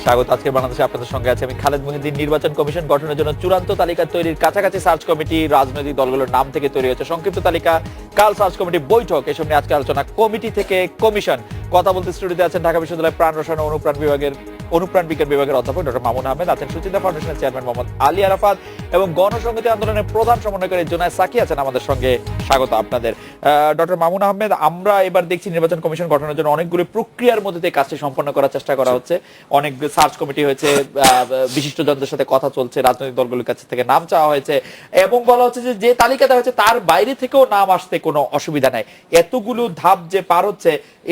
স্বাগত। আজকে বাংলাদেশে আপনাদের সঙ্গে আছে আমি খালেদ মহিউদ্দিন। নির্বাচন কমিশন গঠনের জন্য চূড়ান্ত তালিকা তৈরির কাছাকাছি সার্চ কমিটি রাজনৈতিক দলগুলোর নাম থেকে তৈরি হয়েছে সংক্ষিপ্ত তালিকা। কাল সার্চ কমিটি বৈঠক, এসব নিয়ে আজকে আলোচনা। কমিটি থেকে কমিশন কথা বলতে স্টুডিওতে আছেন ঢাকা বিশ্ববিদ্যালয়ের প্রাণ রসায়ন ও অনুপ্রাণ বিজ্ঞান বিভাগের অধ্যাপক ডক্টর মামুন আহমেদ, আছেন সুচিন্তা ফাউন্ডেশনের চেয়ারম্যান মোহাম্মদ আলী আরাফাত এবং গণসংহতি আন্দোলনের প্রধান সমন্বয়কারী জুনায়েদ সাকি আছেন আমাদের সঙ্গে। স্বাগত আপনাদের। ডক্টর মামুন আহমেদ, আমরা এবার দেখছি নির্বাচন কমিশন গঠনের জন্য অনেকগুলো প্রক্রিয়ার মধ্যে দিয়ে কাজটি সম্পন্ন করার চেষ্টা করা হচ্ছে। অনেক সার্চ কমিটি হয়েছে, বিশিষ্টজনদের সাথে কথা চলছে, রাজনৈতিক দলগুলোর কাছ থেকে নাম চাওয়া হয়েছে এবং বলা হচ্ছে যে তালিকা দেওয়া হয়েছে তার বাইরে থেকেও নাম আসতে কোনো অসুবিধা নাই। এতগুলো ধাপ যে পার হচ্ছে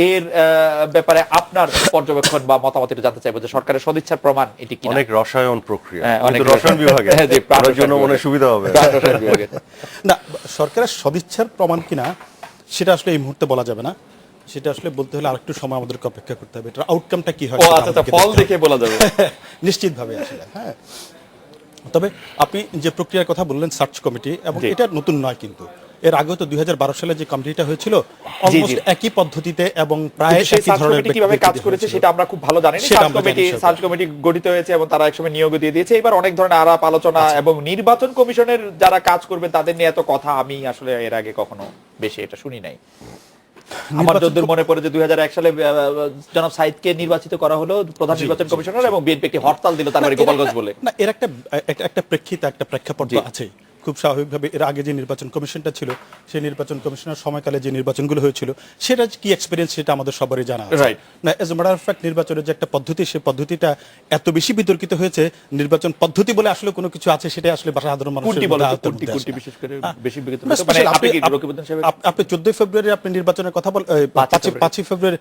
এর ব্যাপারে আপনার পর্যবেক্ষণ বা মতামত এটা জানতে চাইবো, যে সরকারের সদিচ্ছার প্রমাণ এটি কি? অনেক রসায়ন প্রক্রিয়া, অনেক রসায়ন বিভাগে তার জন্য মনে সুবিধা হবে না, সরকারের সদিচ্ছার প্রমাণ কিনা সেটা আসলে এই মুহূর্তে বলা যাবে না। সেটা আসলে বলতে হলে আরেকটু সময় আমাদেরকে অপেক্ষা করতে হবে। এটার আউটকামটা কি হয় ফল দেখে বলা যাবে নিশ্চিতভাবে আসলে। হ্যাঁ, তবে আপনি যে প্রক্রিয়ার কথা বললেন সার্চ কমিটি, এবং এটা নতুন নয়, কিন্তু এর আগে তো 2012 সালে যে কমিটিটা হয়েছিল অলমোস্ট একই পদ্ধতিতে এবং প্রায় একই ধরনের কিভাবে কাজ করেছে সেটা আমরা খুব ভালো জানি। সার্চ কমিটি গঠিত হয়েছে এবং তারা একসময় নিয়োগ দিয়ে দিয়েছে। এবার অনেক ধরনের আলাপ আলোচনা এবং নির্বাচন কমিশনের যারা কাজ করবে তাদের নিয়ে এত কথা আমি আসলে এর আগে কখনো বেশি এটা শুনি নাই। আমার যতদূর মনে পড়ে যে 2001 সালে জনাব সাইদকে নির্বাচিত করা হলো প্রধান নির্বাচন কমিশনার এবং বিএনপি একটি হরতাল দিল তার বাড়ি গোপালগঞ্জ বলে। না, এর একটা প্রেক্ষাপট আছে। খুব স্বাভাবিকভাবে এর আগে যে নির্বাচন কমিশনটা ছিল, সেই নির্বাচন কমিশনের সময়কালে যে নির্বাচনগুলো হয়েছিল সেটা কি এক্সপেরিয়েন্স সেটা আমাদের সবারই জানা আছে। না, as a matter of fact নির্বাচনের যে একটা পদ্ধতি, সেই পদ্ধতিটা এত বেশি বিতর্কিত হয়েছে, নির্বাচন পদ্ধতি বলে আসলে কোনো কিছু আছে সেটা আসলে সাধারণ মানুষের আপনি 14 ফেব্রুয়ারি আপনি নির্বাচনের কথা বলেন, 5 ফেব্রুয়ারি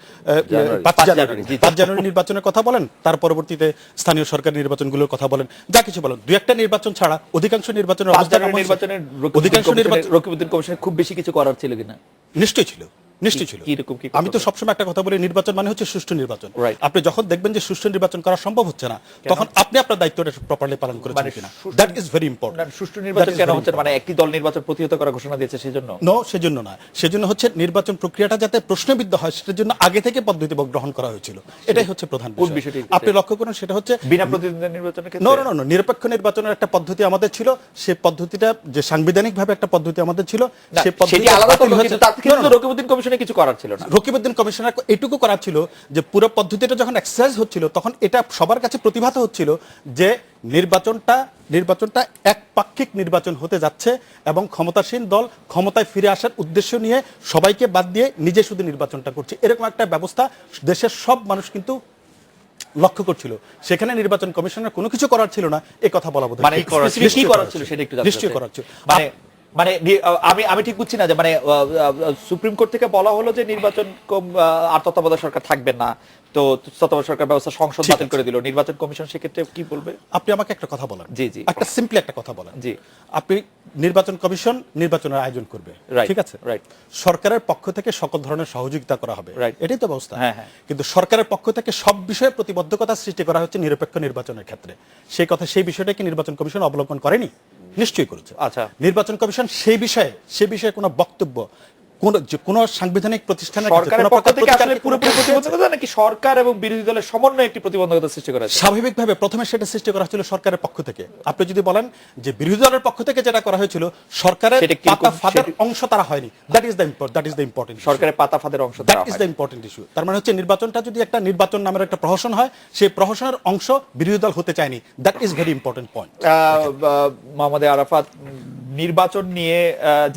5 জানুয়ারি নির্বাচনের কথা বলেন, তার পরবর্তীতে স্থানীয় সরকার নির্বাচনগুলোর কথা বলেন, যা কিছু বলেন, দুই একটা নির্বাচন ছাড়া অধিকাংশ নির্বাচনের রকিবউদ্দিন কমিশনের খুব বেশি কিছু করার ছিল কিনা? নিশ্চয়ই ছিল। আমি তো সবসময় একটা কথা বলি, নির্বাচন মানে হচ্ছে সুষ্ঠু নির্বাচন। আপনি যখন দেখবেন যে সুষ্ঠু নির্বাচন করা সম্ভব হচ্ছে না, তখন আপনি আপনার দায়িত্বটা প্রপারলি পালন করেছেন কিনা, দ্যাট ইজ ভেরি ইম্পর্টেন্ট। সুষ্ঠু নির্বাচন কেন হচ্ছে? মানে একটি দল নির্বাচন প্রতিহত করার ঘোষণা দিয়েছে সেজন্য? নো, সেজন্য না। সেজন্য হচ্ছে নির্বাচন প্রক্রিয়াটা যাতে প্রশ্নবিদ্ধ হয় সেটার জন্য আগে থেকে পদ্ধতি গ্রহণ করা হয়েছিল। এটাই হচ্ছে প্রধান বিষয়। আপনি লক্ষ্য করুন, সেটা হচ্ছে বিনা প্রতিদ্বন্দ্বিতা নির্বাচনের ক্ষেত্রে নো, নিরপেক্ষ নির্বাচনের একটা পদ্ধতি আমাদের ছিল। সেই পদ্ধতিটা যে সাংবিধানিকভাবে একটা পদ্ধতি আমাদের ছিল, সেই পদ্ধতি আলাদা হয়েছে। তার কিন্তু রকিবউদ্দিন কমিশনে কিছু করার ছিল না। রকিবউদ্দিন কমিশনার এটুকু করা ছিল যে পুরো পদ্ধতিটা যখন এক্সারসাইজ হচ্ছিল তখন এটা সবার কাছে প্রতিভাত হচ্ছিল যে নির্বাচনটা একপাক্ষিক নির্বাচন হতে যাচ্ছে এবং ক্ষমতাসীন দল ক্ষমতায় ফিরে আসার উদ্দেশ্য নিয়ে সবাইকে বাদ দিয়ে নিজে শুধু নির্বাচনটা করছে, এরকম একটা ব্যবস্থা দেশের সব মানুষ কিন্তু লক্ষ্য করছিল। সেখানে নির্বাচন কমিশনের কোনো কিছু করার ছিল না, এই কথা বলা বোধহয় কি করার ছিল সেটা একটু নিশ্চয়ই করার ছিল। মানে আমি ঠিক বুঝছি না যে মানে সুপ্রিম কোর্ট থেকে বলা হলো যে নির্বাচন আর তত্ত্বাবধায়ক সরকার থাকবে না, তো তত্ত্বাবধায়ক সরকার ব্যবস্থা সংসদ বাতিল করে দিল, নির্বাচন কমিশন সেক্ষেত্রে কি বলবে? আপনি আমাকে একটা কথা বলেন, জি একটা সিম্পলি একটা কথা বলেন। জি, আপনি নির্বাচন কমিশন নির্বাচনের আয়োজন করবে, ঠিক আছে, সরকারের পক্ষ থেকে সকল ধরনের সহযোগিতা করা হবে, এটাই তো ব্যবস্থা। কিন্তু সরকারের পক্ষ থেকে সব বিষয়ে প্রতিবদ্ধকতা সৃষ্টি করা হচ্ছে নিরপেক্ষ নির্বাচনের ক্ষেত্রে। সেই বিষয়টা কি নির্বাচন কমিশন অবলম্বন করেনি? নিশ্চয়ই করেছে। আচ্ছা, নির্বাচন কমিশন সেই বিষয়ে কোনো বক্তব্য কোন সাংবিধানিক প্রতিষ্ঠানের সরকারের পক্ষ থেকে আসলে পুরোপুরি প্রতিবন্ধকতা নাকি সরকার এবং বিরোধী দলের সমন্বয়ে একটি প্রতিবন্ধকতা সৃষ্টি করা? স্বাভাবিকভাবে প্রথমে সেটা সৃষ্টি করা হয়েছিল সরকারের পক্ষ থেকে। আপনি যদি বলেন যে বিরোধী দলের পক্ষ থেকে যেটা করা হয়েছিল, সরকারের পাতা ফাঁদের অংশ তারা হয়নি, দ্যাট ইজ দ্য ইম্পর্টেন্ট। সরকারের পাতা ফাঁদের অংশ, that is the important issue. তার মানে হচ্ছে নির্বাচনটা যদি একটা নির্বাচন নামের একটা প্রহসন হয়, সেই প্রহসনের অংশ বিরোধী দল হতে চায়নি, that is very important point. Mohammad Arafat, নির্বাচন নিয়ে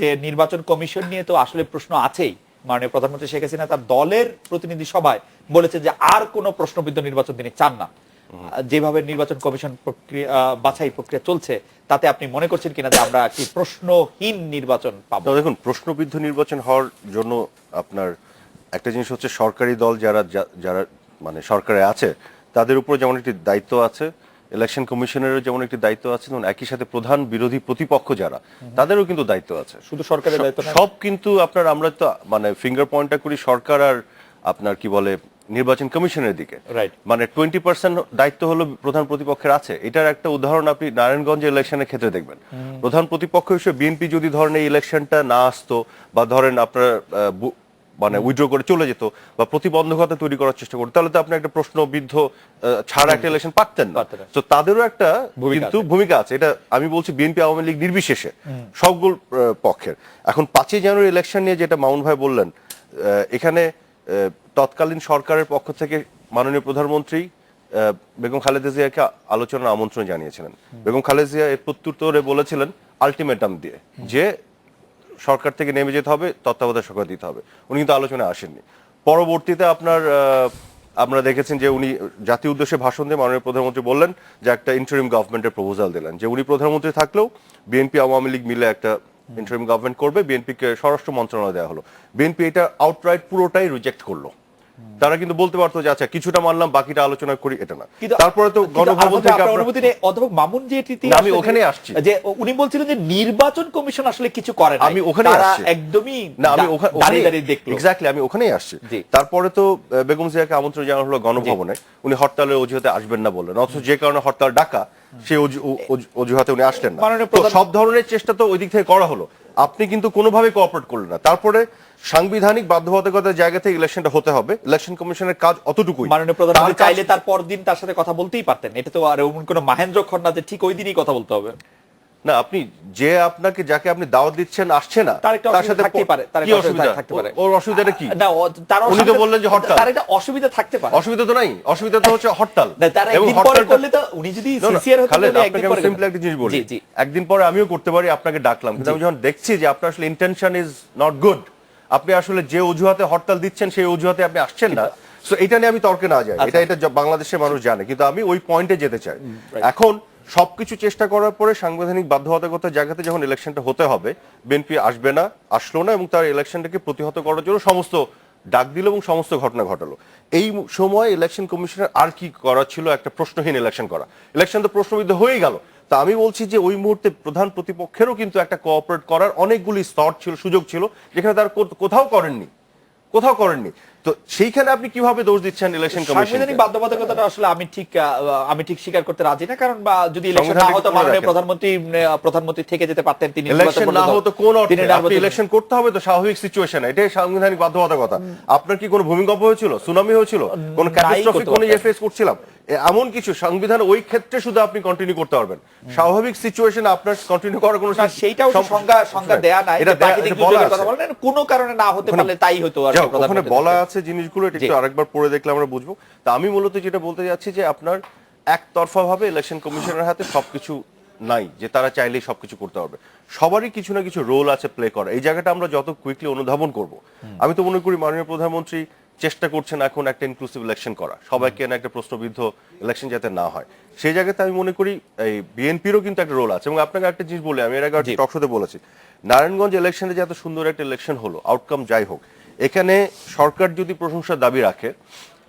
যে নির্বাচন কমিশন নিয়ে তো আসলে প্রশ্ন আছেই। মাননীয় প্রধানমন্ত্রী শেখ হাসিনা তার দলের প্রতিনিধি সভায় বলেছে যে আর কোনো প্রশ্নবিদ্ধ নির্বাচন তিনি চান না। যেভাবে নির্বাচন কমিশন প্রক্রিয়া বাছাই প্রক্রিয়া চলছে, তাতে আপনি মনে করছেন কিনা যে আমরা একটি প্রশ্নহীন নির্বাচন পাবো? দেখুন, প্রশ্নবিদ্ধ নির্বাচন হওয়ার জন্য আপনার একটা জিনিস হচ্ছে সরকারি দল যারা মানে সরকারে আছে তাদের উপর যেমন একটি দায়িত্ব আছে, ইলেকশন কমিশনেরও যেমন একটি দায়িত্ব আছে, তেমন একই সাথে প্রধান বিরোধী প্রতিপক্ষ যারা তাদেরও কিন্তু দায়িত্ব আছে। শুধু সরকারের দায়িত্ব না, সব কিন্তু আমরা তো মানে ফিঙ্গার পয়েন্টটা করি সরকার আর আপনার কি বলে নির্বাচন কমিশনের দিকে, মানে 20% দায়িত্ব হলো প্রধান প্রতিপক্ষের আছে। এটার একটা উদাহরণ আপনি নারায়ণগঞ্জ ইলেকশনের ক্ষেত্রে দেখবেন। প্রধান প্রতিপক্ষ হিসেবে বিএনপি যদি ধরেন এই ইলেকশনটা না আসতো, বা ধরেন আপনার মানে উইথড্র করে চলে যেত বা প্রতিবন্ধকতা তৈরি করার চেষ্টা করতো, তাহলে তো আপনি একটা প্রশ্নবিদ্ধ ছাড়া একটা ইলেকশন পারতেন না। তো তাদেরও একটা কিন্তু ভূমিকা আছে, এটা আমি বলছি বিএনপি আওয়ামী লীগ নির্বিশেষে সবগুলো পক্ষের। এখন 5ই জানুয়ারি ইলেকশন নিয়ে যেটা মামুন ভাই বললেন, এখানে তৎকালীন সরকারের পক্ষ থেকে মাননীয় প্রধানমন্ত্রী বেগম খালেদা জিয়াকে আলোচনার আমন্ত্রণ জানিয়েছিলেন। বেগম খালেদা জিয়া এর প্রত্যুত্তরে বলেছিলেন আলটিমেটাম দিয়ে যে সরকার থেকে নেমে যেতে হবে, তত্ত্বাবধায়ক সরকার দিতে হবে। উনি কিন্তু আলোচনায় আসেননি। পরবর্তীতে আপনারা দেখেছেন যে উনি জাতীয় উদ্দেশ্যে ভাষণ দিয়ে মাননীয় প্রধানমন্ত্রী বললেন যে একটা ইন্টারিম গভর্নমেন্টের প্রপোজাল দিলেন, যে উনি প্রধানমন্ত্রী থাকলেও বিএনপি আওয়ামী লীগ মিলে একটা ইন্টারিম গভর্নমেন্ট করবে। বিএনপিকে স্বরাষ্ট্র মন্ত্রণালয় দেওয়া হলো, বিএনপি এটা আউটরাইট পুরোটাই রিজেক্ট করলো। তারা কিন্তু বলতে পারতো যে আচ্ছা কিছুটা মানলাম, বাকিটা আলোচনা করি, এটা না। তারপরে তো গণভবন থেকে অধ্যাপক মামুন আমি ওখানে আসছি, যে উনি বলছিলেন যে নির্বাচন কমিশন আসলে কিছু করে না, আমি ওখানে আসছি একদমই না, আমি দাঁড়িয়ে দাঁড়িয়ে দেখলো। এক্স্যাক্টলি আমি ওখানেই আসছি। তারপরে তো বেগম জিয়াকে আমন্ত্রণ জানানো হলো গণভবনে, উনি হরতালের অজুহাতে আসবেন না বললেন, অথচ যে কারণে হরতাল ডাকা সেই অজুহাতে উনি আসলেন না। সব ধরনের চেষ্টা তো ওই দিক থেকে করা হলো, আপনি কিন্তু কোনোভাবে কোঅপারেট করলেন না। তারপরে সাংবিধানিক বাধ্যবাধকতার জায়গা থেকে ইলেকশনটা হতে হবে, ইলেকশন কমিশনের কাজ অতটুকুই। মাননীয় প্রধানমন্ত্রী চাইলে তার পরদিন তার সাথে কথা বলতেই পারতেন, এটা তো আর এমন কোনো মাহেন্দ্র খন্না যে ঠিক ওই দিনই কথা বলতে হবে না। আপনি যে আপনাকে যাকে আপনি দাওয়াত দিচ্ছেন আসছে না, তার সাথে থাকতে পারে, কি অসুবিধা থাকতে পারে? ওর অসুবিধাটা কি? না, উনি তো বললেন যে হরতাল, তার একটা অসুবিধা থাকতে পারে। অসুবিধা তো নাই, অসুবিধা তো হচ্ছে হরতাল। এবং হরতাল করলে তো উনি যদি সিনসিয়ার হতেন তাহলে একদিন পরে সিম্পল একটা জিনিস বলি, একদিন পরে আমিও করতে পারি, আপনাকে ডাকলাম, কিন্তু আমি যখন দেখছি যে আপনার আসলে ইন্টেনশন ইজ নট গুড, আপনি আসলে যে অজুহাতে হরতাল দিচ্ছেন সেই অজুহাতে আপনি আসছেন না, সো এটা নিয়ে আমি তর্কে না যাই, এটা বাংলাদেশের মানুষ জানে, কিন্তু আমি ওই পয়েন্টে যেতে চাই। এখন সবকিছু চেষ্টা করার পরে সাংবিধানিক বাধ্যবাধকতার জায়গাতে যখন ইলেকশনটা হতে হবে, বিএনপি আসবে না, আসলো না, এবং তার ইলেকশনটাকে প্রতিহত করার জন্য সমস্ত ডাক দিল এবং সমস্ত ঘটনা ঘটালো। এই সময় ইলেকশন কমিশনের আর কি করা ছিল? একটা প্রশ্নহীন ইলেকশন করা। ইলেকশন তো প্রশ্নবিদ্ধ হয়ে গেল। তা আমি বলছি যে ওই মুহূর্তে প্রধান প্রতিপক্ষেরও কিন্তু একটা কোঅপারেট করার অনেকগুলি স্তর ছিল, সুযোগ ছিল, যেখানে তারা কোথাও করেননি। তো সেইখানে আপনি কিভাবে দোষ দিচ্ছেন ইলেকশন কমিশন? সাংবিধানিক বাধ্যবাধকতাটা আসলে আমি ঠিক স্বীকার করতে রাজি না, কারণ যদি ইলেকশন না হতো মাননীয় প্রধানমন্ত্রী থেকে যেতে পারতেন, তিনি ইলেকশন না হতো কোন অর্থে? আপনি ইলেকশন করতে হবে তো স্বাভাবিক সিচুয়েশন, এটাই সাংবিধানিক বাধ্যবাধকতা। আপনার কি কোনো ভূমিকম্প হয়েছিল, সুনামি হয়েছিল, কোন ক্যাটাস্ট্রফিক কোন ইয়ে ফেস করছিলাম? এমন কিছু সংবিধান ওই ক্ষেত্রে শুধু আপনি কন্টিনিউ করতে পারবেন, স্বাভাবিক সিচুয়েশন আপনার কন্টিনিউ করার কোনো সেইটাও সংজ্ঞা দেয়া নাই, এটা প্রাকৃতিক দুর্যোগের কথা বলেন, কোনো কারণে না হতে পারলে তাই হতো। আর ওখানে বলা আছে জিনিসগুলো, এটা একটু আরেকবার পড়ে দেখলে আমরা বুঝবো। তা আমি মূলত যেটা বলতে যাচ্ছি যে আপনার একতরফা ভাবে ইলেকশন কমিশনের হাতে সবকিছু নাই যে তারা চাইলেই সবকিছু করতে পারবে। সবারই কিছু না কিছু রোল আছে প্লে করা। এই জায়গাটা আমরা যত কুইকলি অনুধাবন করব, আমি তো মনে করি মাননীয় প্রধানমন্ত্রী চেষ্টা করছেন এখন একটা ইনক্লুসিভ ইলেকশন করা, সবাইকে না একটা প্রশ্নবিদ্ধ ইলেকশন যাতে না হয়। সেই জায়গাতে আমি মনে করি এই বিএনপিরও কিন্তু একটা রোল আছে। এবং আপনাকে একটা জিনিস বলি, আমি এর আগে টকশোতে বলেছি, নারায়ণগঞ্জ ইলেকশনে যে এত সুন্দর একটা ইলেকশন হলো, আউটকাম যাই হোক, এখানে সরকার যদি প্রশংসার দাবি রাখে,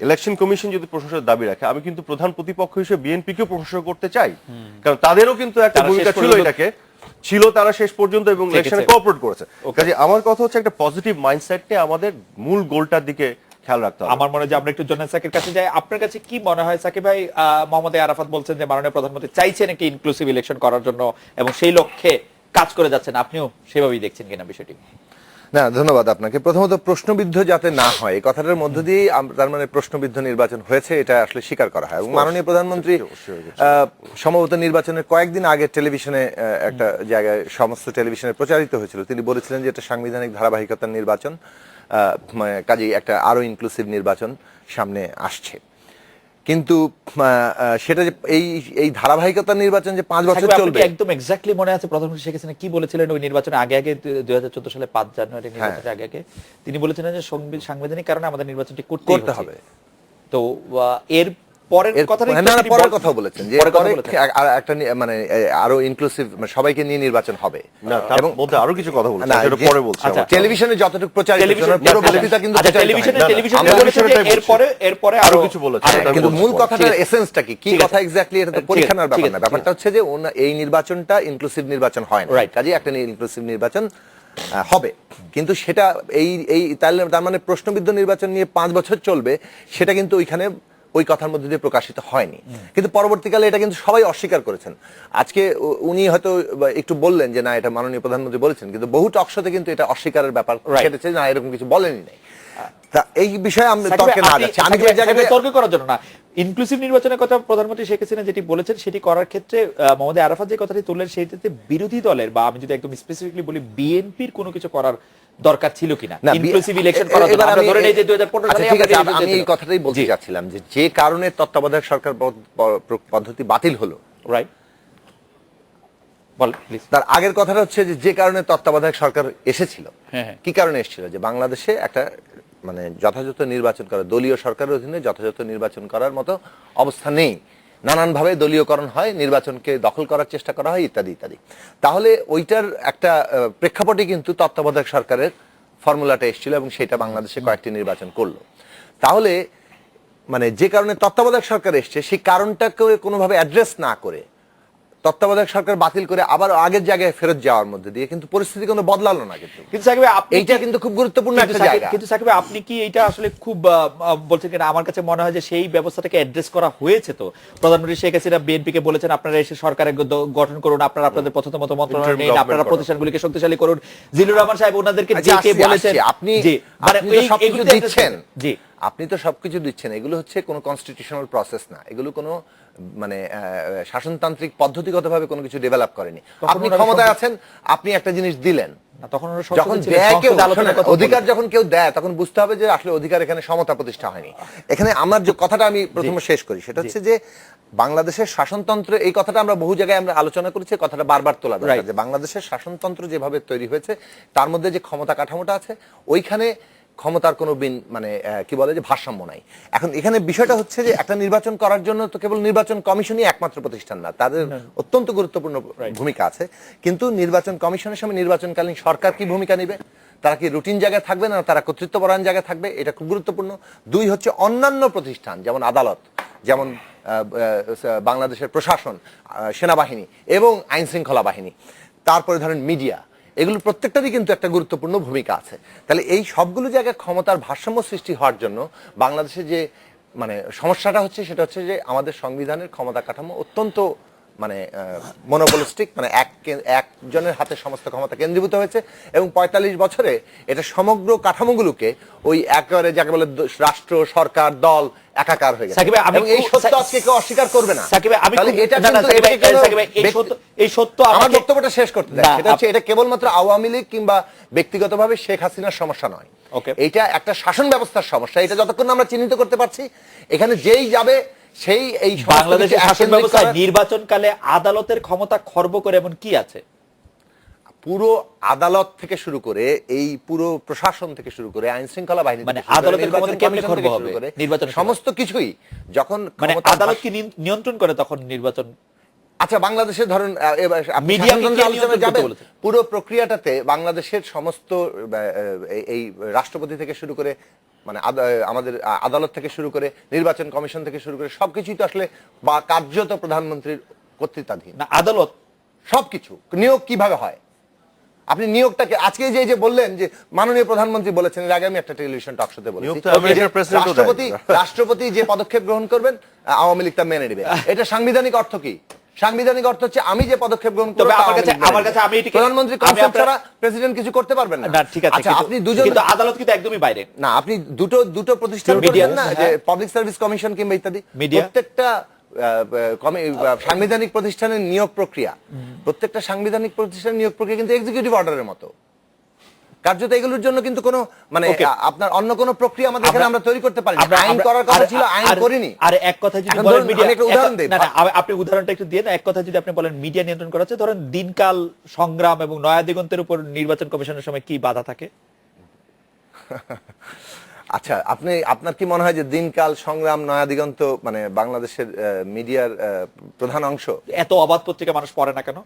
ইলেকশন কমিশন যদি প্রশংসার দাবি রাখে, আমি কিন্তু প্রধান প্রতিপক্ষ হিসেবে বিএনপিকেও প্রশংসা করতে চাই, কারণ তাদেরও কিন্তু একটা ভূমিকা ছিল, এটাকে ছিল তারা শেষ পর্যন্ত এবং ইলেকশনে কোঅপারেট করেছে। কাজে আমার কথা হচ্ছে একটা পজিটিভ মাইন্ডসেট নিয়ে আমাদের মূল গোলটার দিকে খেয়াল রাখতে হবে। আমার মনে হয় যে আমরা একটু জোনাল সাকির কাছে যাই। আপনার কাছে কি মনে হয় সাকিব ভাই, মোহাম্মদ আরাফাত বলছেন যে মাননীয় প্রধানমন্ত্রী চাইছেন একটি ইনক্লুসিভ ইলেকশন করার জন্য এবং সেই লক্ষ্যে কাজ করে যাচ্ছেন, আপনিও সেভাবেই দেখছেন কিনা বিষয়টি? না, ধন্যবাদ আপনাকে। প্রথমত প্রশ্নবিদ্ধ যাতে না হয় এই কথাটার মধ্য দিয়ে তার মানে প্রশ্নবিদ্ধ নির্বাচন হয়েছে এটা আসলে স্বীকার করা হয়। এবং মাননীয় প্রধানমন্ত্রী সম্ভবত নির্বাচনের কয়েকদিন আগে টেলিভিশনে একটা জায়গায় সমস্ত টেলিভিশনে প্রচারিত হয়েছিল, তিনি বলেছিলেন যে এটা সাংবিধানিক ধারাবাহিকতার নির্বাচন, কাজেই একটা আরো ইনক্লুসিভ নির্বাচন সামনে আসছে। কিন্তু সেটা যে এই ধারাবাহিকতার নির্বাচন যে 5 বছর চলবে, একদম এক্স্যাক্টলি মনে আছে প্রধানমন্ত্রী শেখ হাসিনা কি বলেছিলেন ওই নির্বাচনের আগে 2014 সালে 5 জানুয়ারি নির্বাচনের আগে তিনি বলেছিলেন যে সাংবিধানিক কারণে আমাদের নির্বাচনটি করতে হবে। তো এর পরের কথা বলেছেন যে একটা মানে আরো ইনক্লুসিভ, সবাইকে নিয়ে নির্বাচন হবে। এবং মধ্যে আরো কিছু কথা বলছেন, সেটা পরে বলছি। টেলিভিশনে যতটুকু প্রচারিত পুরো বক্তৃতা কিন্তু এরপরে আরো কিছু বলেছেন, কিন্তু মূল কথাটার এসেন্সটা কি কথা এক্স্যাক্টলি এটা তো পরীক্ষার ব্যাপার না। ব্যাপারটা হচ্ছে যে এই নির্বাচনটা ইনক্লুসিভ নির্বাচন হয় না, কাজে একটা ইনক্লুসিভ নির্বাচন হবে। কিন্তু সেটা তার মানে প্রশ্নবিদ্ধ নির্বাচন নিয়ে 5 বছর চলবে, সেটা কিন্তু ওইখানে ওই কথার মধ্যে দিয়ে প্রকাশিত হয়নি। কিন্তু পরবর্তীকালে এটা কিন্তু সবাই অস্বীকার করেছেন। আজকে উনি হয়তো একটু বললেন যে না এটা মাননীয় প্রধানমন্ত্রী বলেছেন, কিন্তু বহু টকশোতে কিন্তু এটা অস্বীকারের ব্যাপার ঘটেছে, না এরকম কিছু বলেনি নাই। তা এই বিষয়ে আমি সাকিব তর্কে ভাই, না আপনি- যাচ্ছি, আমি সাকিব যে ভাই, জায়গাতে সাকিব ভাই, তর্ক করার জন্য না, ইনক্লুসিভ নির্বাচনের কথা প্রধানমন্ত্রী শেখ হাসিনা যেটি বলেছেন সেটি করার ক্ষেত্রে মোহাম্মদ আরাফাত যে কথাটি তুললেন সেটিতে বিরোধী দলের, বা আমি যদি একদম স্পেসিফিকলি বলি বিএনপির কোনো কিছু করার দরকার ছিল কিনা না, ইনক্লুসিভ ইলেকশন করার জন্য? এবার আমরা আমি- ধরে নেই যে 2015 আচ্ছা, সালে ঠিক আছে, আমাদের আমি এই ছিল। কথাটাই বলতে জি, চাচ্ছিলাম যে কারণে তত্ত্বাবধায়ক সরকার পদ্ধতি বাতিল হলো, রাইট, বল প্লিজ। তার আগের কথাটা হচ্ছে যে কারণে তত্ত্বাবধায়ক সরকার এসেছিল, হ্যাঁ, হ্যাঁ। কি কারণে এসেছিল? যে বাংলাদেশে একটা মানে যথাযথ নির্বাচন করা, দলীয় সরকারের অধীনে যথাযথ নির্বাচন করার মতো অবস্থা নেই, নানানভাবে দলীয়করণ হয়, নির্বাচনকে দখল করার চেষ্টা করা হয়, ইত্যাদি ইত্যাদি। তাহলে ওইটার একটা প্রেক্ষাপটে কিন্তু তত্ত্বাবধায়ক সরকারের ফর্মুলাটা এসেছিল এবং সেটা বাংলাদেশে কয়েকটি নির্বাচন করলো। তাহলে মানে যে কারণে তত্ত্বাবধায়ক সরকার এসছে সেই কারণটাকে কোনোভাবে অ্যাড্রেস না করে তত্ত্বাবধায়ক সরকার বাতিল করে আবার আগের জায়গায় ফেরত যাওয়ার মধ্যে দিয়ে কিন্তু পরিস্থিতি কোনো বদলালো না। কিন্তু সাকিব ভাই, আপনি এইটা কি- কিন্তু খুব গুরুত্বপূর্ণ কিন্তু একটা সাকিব- জায়গা। কিন্তু সাকিব ভাই, আপনি কি এটা আসলে খুব বলছেন কিনা? আমার কাছে মনে হয় যে সেই ব্যবস্থাটাকে অ্যাড্রেস করা হয়েছে। তো প্রধানমন্ত্রী শেখ হাসিনা বিএনপি কে বলেছেন আপনারা এসে সরকারের গঠন করুন, আপনারা আপনাদের পছন্দ মতো মন্ত্রণালয় Interim নিন, government আপনারা করো। প্রতিষ্ঠানগুলিকে শক্তিশালী করুন। জিল্লুর রহমান সাহেব ওনাদেরকে আচ্ছা, ডেকে আসছি, বলেছেন। আসছি। আপনি জি, মানে আপনি তো এই- সবকিছু এগুলোতে address দিচ্ছেন, করেন। জি, আপনি তো সবকিছু দিচ্ছেন, এগুলো হচ্ছে কোনো কনস্টিটিউশনাল প্রসেস না, এগুলো কোনো মানে শাসনতান্ত্রিক পদ্ধতিগতভাবে কোনো কিছু ডেভেলপ করেনি। তখন আপনি ওনারা ক্ষমতায় সংসদ- আছেন, আপনি একটা জিনিস দিলেন, না, তখন ওরা যখন সংসদে ছিলেন, দেয় কেউ, সংসদে আলোচনার শোনেন, কথা অধিকার বলেছেন। যখন কেউ দেয় তখন বুঝতে হবে যে আসলে অধিকার এখানে সমতা প্রতিষ্ঠা হয়নি। এখানে আমার যে কথাটা আমি প্রথমে শেষ করি সেটা হচ্ছে যে বাংলাদেশের শাসনতন্ত্র, এই কথাটা আমরা বহু জায়গায় আমরা আলোচনা করেছি, কথাটা বারবার তোলা দরকার Right. যে বাংলাদেশের শাসনতন্ত্র যেভাবে তৈরি হয়েছে তার মধ্যে যে ক্ষমতা কাঠামোটা আছে ওইখানে ক্ষমতার কোনো মানে কি বলে যে ভারসাম্য নাই। এখন এখানে বিষয়টা হচ্ছে যে একটা নির্বাচন করার জন্য তো কেবল নির্বাচন কমিশনই একমাত্র প্রতিষ্ঠান না, তাদের অত্যন্ত গুরুত্বপূর্ণ ভূমিকা আছে। কিন্তু নির্বাচন কমিশনের সময় নির্বাচনকালীন সরকার কি ভূমিকা নেবে, তারা কি রুটিন জায়গায় থাকবে না তারা কর্তৃত্বপরায়ণ জায়গায় থাকবে, এটা খুব গুরুত্বপূর্ণ। দুই হচ্ছে অন্যান্য প্রতিষ্ঠান যেমন আদালত, যেমন বাংলাদেশের প্রশাসন, সেনাবাহিনী এবং আইন শৃঙ্খলা বাহিনী, তারপরে ধরেন মিডিয়া, এগুলো প্রত্যেকটারই কিন্তু একটা গুরুত্বপূর্ণ ভূমিকা আছে। তাহলে এই সবগুলো জায়গায় ক্ষমতার ভারসাম্য সৃষ্টি হওয়ার জন্য বাংলাদেশে যে মানে সমস্যাটা হচ্ছে সেটা হচ্ছে যে আমাদের সংবিধানের ক্ষমতা কাঠামো অত্যন্ত মানে মনোপলিস্টিক, মানে একজনের হাতে সমস্ত ক্ষমতা কেন্দ্রীভূত হয়েছে এবং ৪৫ বছরে এটা সমগ্র কাঠামোগুলোকে ওই একেবারে যাকে বলে রাষ্ট্র, সরকার, দল একাকার হয়ে গেছে। সাকিব ভাই, আমি এবং এই সত্য আজকে কেউ অস্বীকার করবে না। সাকিব ভাই, আমি তাহলে খুব- এটা না, না, কিন্তু সাকিব ভাই, এটাকে কোনো সাকিব ভাই, এই সত্য আমার আমাকে- বক্তব্যটা শেষ করতে দেন। না, সেটা হচ্ছে এটা কেবলমাত্র আওয়ামী লীগ কিংবা ব্যক্তিগতভাবে শেখ হাসিনার সমস্যা নয়, Okay. এটা একটা শাসন ব্যবস্থার সমস্যা। এটা যতক্ষণ না আমরা চিহ্নিত করতে পারছি, এখানে যেই যাবে সেই এই সমস্ত বাংলাদেশের কিছু শাসন এককেন্দ্রিক ব্যবস্থায় করার- নির্বাচনকালে আদালতের ক্ষমতা খর্ব করে এমন কি আছে? পুরো আদালত থেকে শুরু করে এই পুরো প্রশাসন থেকে শুরু করে আইন শৃঙ্খলা বাহিনী মানে থেকে শুরু করে, আদালতের নির্বাচন ক্ষমতা কেমনে কমিশন খর্ব থেকে হবে? শুরু করে নির্বাচনের সময়? সমস্ত কিছুই যখন মানে ক্ষমতার আদালত কি নিয়ন্ত্রণ করে তখন নির্বাচন? আচ্ছা, বাংলাদেশে ধরুন এবার আপনি মিডিয়াকে শাসনতন্ত্র কে আলোচনায় নিয়ন্ত্রণ করতে যাবেন, বলেছে? পুরো প্রক্রিয়াটাতে বাংলাদেশের সমস্ত এই রাষ্ট্রপতি থেকে শুরু করে মানে আমাদের আদালত থেকে শুরু করে নির্বাচন কমিশন থেকে শুরু করে সবকিছুই তো আসলে বা কার্যত প্রধানমন্ত্রীর কর্তৃত্বাধীন। না, আদালত সবকিছু নিয়োগ কিভাবে হয়, আপনি নিয়োগটাকে আজকে যে বললেন যে মাননীয় প্রধানমন্ত্রী বলেছেন, এর আগে আমি একটা টেলিভিশন টক শোতে বলেছি, নিয়োগ তো আমেরিকার প্রেসিডেন্টও দেয়। রাষ্ট্রপতি যে পদক্ষেপ গ্রহণ করবেন আওয়ামী লীগ তা মেনে নেবে। এটা সাংবিধানিক অর্থ কি? সাংবিধানিক অর্থ হচ্ছে আমি যে পদক্ষেপ গ্রহণ করব তবে তা আমার আওয়ামী লীগ মেনে আমার নেবে। কাছে আমি এটিকে প্রধানমন্ত্রী আমি কনসেপ্ট আপনার- ছাড়া প্রেসিডেন্ট কিছু করতে পারবেন না। না, ঠিক আছে, আচ্ছা, আপনি কিন্তু দুজন আদালত কিন্তু একদমই বাইরে। না, আপনি দুটো প্রতিষ্ঠান মিডিয়া, বলছেন না যে পাবলিক সার্ভিস কমিশন কিংবা ইত্যাদি, মিডিয়া। প্রত্যেকটা সাংবিধানিক প্রতিষ্ঠানের নিয়োগ প্রক্রিয়া, প্রত্যেকটা সাংবিধানিক প্রতিষ্ঠানের নিয়োগ প্রক্রিয়া কিন্তু এক্সিকিউটিভ অর্ডারের মতো। কার্যত এগুলোর জন্য কিন্তু কোনো মানে Okay. আপনার অন্য কোনো প্রক্রিয়া আমাদের এখানে আমরা তৈরি করতে পারি না। আইন করার কথা ছিল, আইন করিনি। আর এক কথা যদি এখন বলেন ধরুন, মিডিয়া, আমি একটা উদাহরণ দিই। না না, আপনি উদাহরণটা একটু দিয়ে না, এক কথা যদি আপনি বলেন মিডিয়া নিয়ন্ত্রণ করা হচ্ছে, ধরেন দিনকাল সংগ্রাম এবং নয়া দিগন্তের উপর নির্বাচন কমিশনের সময় কি বাধা থাকে? আচ্ছা, আপনার কি মনে হয় যে দিনকাল সংগ্রাম নয়া দিগন্ত মানে বাংলাদেশের মিডিয়ার প্রধান অংশ? এত অবাধ পত্রিকা মানুষ পড়ে না কেন?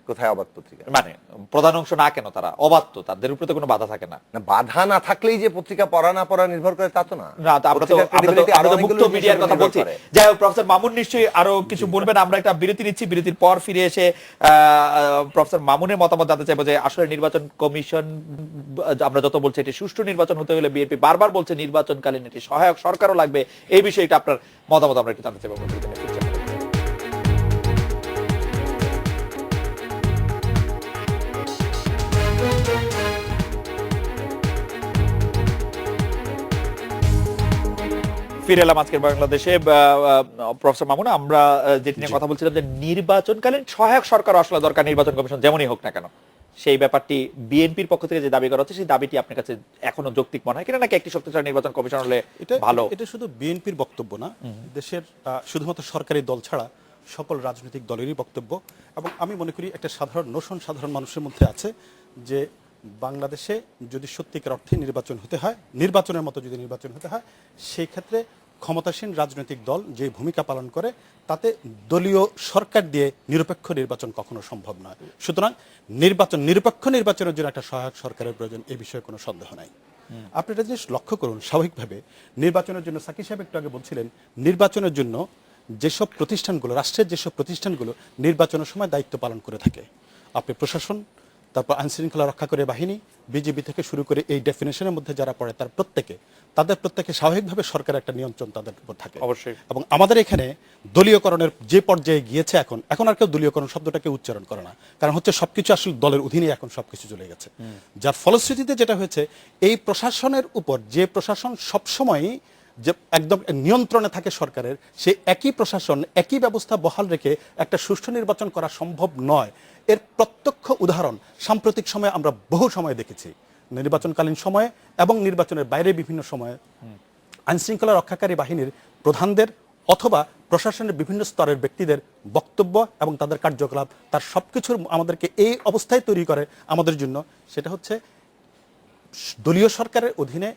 কোথায় অবাধ পত্রিকা? মানে প্রধান অংশ না কেন, তারা অবাধ, তো তাদের উপরে তো কোনো বাধা থাকে না। না, বাধা না থাকলেই যে পত্রিকা পড়া না পড়া নির্ভর করে তা তো না। না, তো আমরা তো পত্রিকার credibility আরো মুক্ত অনেকগুলো মিডিয়ার জিনিসের কথা উপর বলছি। নির্ভর করে। যাই হোক, প্রফেসর মামুন নিশ্চয়ই আরো কিছু বলবেন। আমরা একটা বিরতি নিচ্ছি, বিরতির পর ফিরে এসে প্রফেসর মামুনের মতামত জানতে চাইবো যে আসলে নির্বাচন কমিশন, আমরা যত বলছি এটি সুষ্ঠু নির্বাচন হতে হলে বিএনপি বারবার বলছে নির্বাচনকালীন এটি সহায়ক সরকারও লাগবে, এই বিষয়টা আপনার মতামত আমরা একটু জানতে চাইবো। ফিরে এলাম আজকের বাংলাদেশে। প্রফেসর মামুন, আমরা যেটি নিয়ে কথা বলছিলাম যে নির্বাচনকালীন সহায়ক সরকার আসলে দরকার, নির্বাচন কমিশন যেমনই হোক না কেন, সেই ব্যাপারটি বিএনপির পক্ষ থেকে যে দাবি করা হচ্ছে সেই দাবিটি আপনার কাছে এখনো যৌক্তিক মনে হয় কিনা, নাকি একটি শক্তিশালী নির্বাচন কমিশন হলে ভালো? এটা শুধু বিএনপির বক্তব্য না, দেশের শুধুমাত্র সরকারি দল ছাড়া সকল রাজনৈতিক দলেরই বক্তব্য। এবং আমি মনে করি একটা সাধারণ নোশন সাধারণ মানুষের মধ্যে আছে যে বাংলাদেশে যদি সত্যিকার অর্থে নির্বাচন হতে হয়, নির্বাচনের মতো যদি নির্বাচন হতে হয়, সেই ক্ষেত্রে ক্ষমতাসীন রাজনৈতিক দল যে ভূমিকা পালন করে তাতে দলীয় সরকার দিয়ে নিরপেক্ষ নির্বাচন কখনো সম্ভব নয়। সুতরাং নিরপেক্ষ নির্বাচনের জন্য একটা সহায়ক সরকারের প্রয়োজন, এই বিষয়ে কোনো সন্দেহ নাই। আপনি একটা জিনিস লক্ষ্য করুন, স্বাভাবিকভাবে নির্বাচনের জন্য সাকিব সাহেব একটু আগে বলছিলেন, নির্বাচনের জন্য যেসব প্রতিষ্ঠানগুলো, রাষ্ট্রের যেসব প্রতিষ্ঠানগুলো নির্বাচনের সময় দায়িত্ব পালন করে থাকে, আপনি প্রশাসন, তারপর আইনশৃঙ্খলা রক্ষাকারী বাহিনী, বিজিবি থেকে শুরু করে এই ডেফিনেশনের মধ্যে যারা পড়ে তাদের প্রত্যেকে স্বাভাবিকভাবে সরকারের একটা নিয়ন্ত্রণ তাদের উপর থাকে। অবশ্যই। এবং আমাদের এখানে দলীয়করণের যে পর্যায়ে গিয়েছে এখন আর কেউ দলীয়করণ শব্দটাকে উচ্চারণ করে না, কারণ হচ্ছে সবকিছু আসলে দলের অধীনে এখন সবকিছু চলে গেছে। যার ফলশ্রুতিতে যেটা হয়েছে, এই প্রশাসনের উপর যে প্রশাসন সবসময় যে একদম নিয়ন্ত্রণে থাকে সরকারের, সেই একই প্রশাসন একই ব্যবস্থা বহাল রেখে একটা সুষ্ঠু নির্বাচন করা সম্ভব নয়। এর প্রত্যক্ষ উদাহরণ সাম্প্রতিক সময়ে আমরা বহু সময় দেখেছি, নির্বাচনকালীন সময়ে এবং নির্বাচনের বাইরে বিভিন্ন সময়ে আইনশৃঙ্খলা রক্ষাকারী বাহিনীর প্রধানদের অথবা প্রশাসনের বিভিন্ন স্তরের ব্যক্তিদের বক্তব্য এবং তাদের কার্যকলাপ, তার সবকিছুর আমাদেরকে এই অবস্থায় তৈরি করে আমাদের জন্য, সেটা হচ্ছে দলীয় সরকারের অধীনে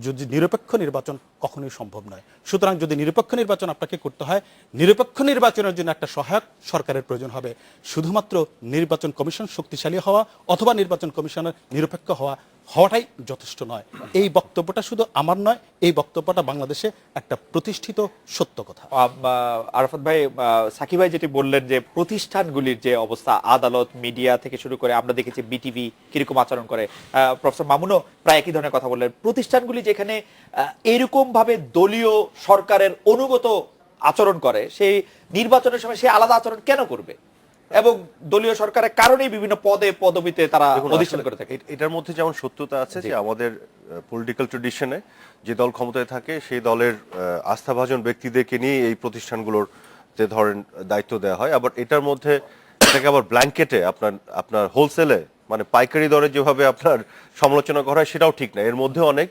যদি নিরপেক্ষ নির্বাচন কখনোই সম্ভব নয়। সুতরাং যদি নিরপেক্ষ নির্বাচন আপনাকে করতে হয়, নিরপেক্ষ নির্বাচনের জন্য একটা সহায়ক সরকারের প্রয়োজন হবে। শুধুমাত্র নির্বাচন কমিশন শক্তিশালী হওয়া অথবা নির্বাচন কমিশনের নিরপেক্ষ হওয়াটাই যথেষ্ট নয়। এই বক্তব্যটা শুধু আমার নয়, এই বক্তব্যটা বাংলাদেশে একটা প্রতিষ্ঠিত সত্য কথা। আরাফাত ভাই, সাকিব ভাই যেটি বললেন যে প্রতিষ্ঠানগুলির যে অবস্থা, আদালত, মিডিয়া থেকে শুরু করে আমরা দেখেছি বিটিভি কিরকম আচরণ করে, প্রফেসর মামুনও প্রায় একই ধরনের কথা বললেন। প্রতিষ্ঠানগুলি যেখানে এরকম ভাবে দলীয় সরকারের অনুগত আচরণ করে, সেই নির্বাচনের সময় সে আলাদা আচরণ কেন করবে? এবং দলীয় সরকারের কারণেই বিভিন্ন পদে পদবিতে তারা অধিষ্ঠান করে থাকে। এটার মধ্যে যেমন সত্যতা আছে যে আমাদের পলিটিক্যাল ট্রেডিশনে যে দল ক্ষমতায় থাকে সেই দলের আস্থাভাজন ব্যক্তিদেরকে নিয়ে এই প্রতিষ্ঠানগুলোতে ধরেন দায়িত্ব দেওয়া হয়। আবার এটার মধ্যে এটাকে আবার ব্ল্যাঙ্কেটে আপনার হোলসেলে মানে পাইকারি দরে যেভাবে আপনার সমালোচনা করা হয় সেটাও ঠিক না। এর মধ্যে অনেক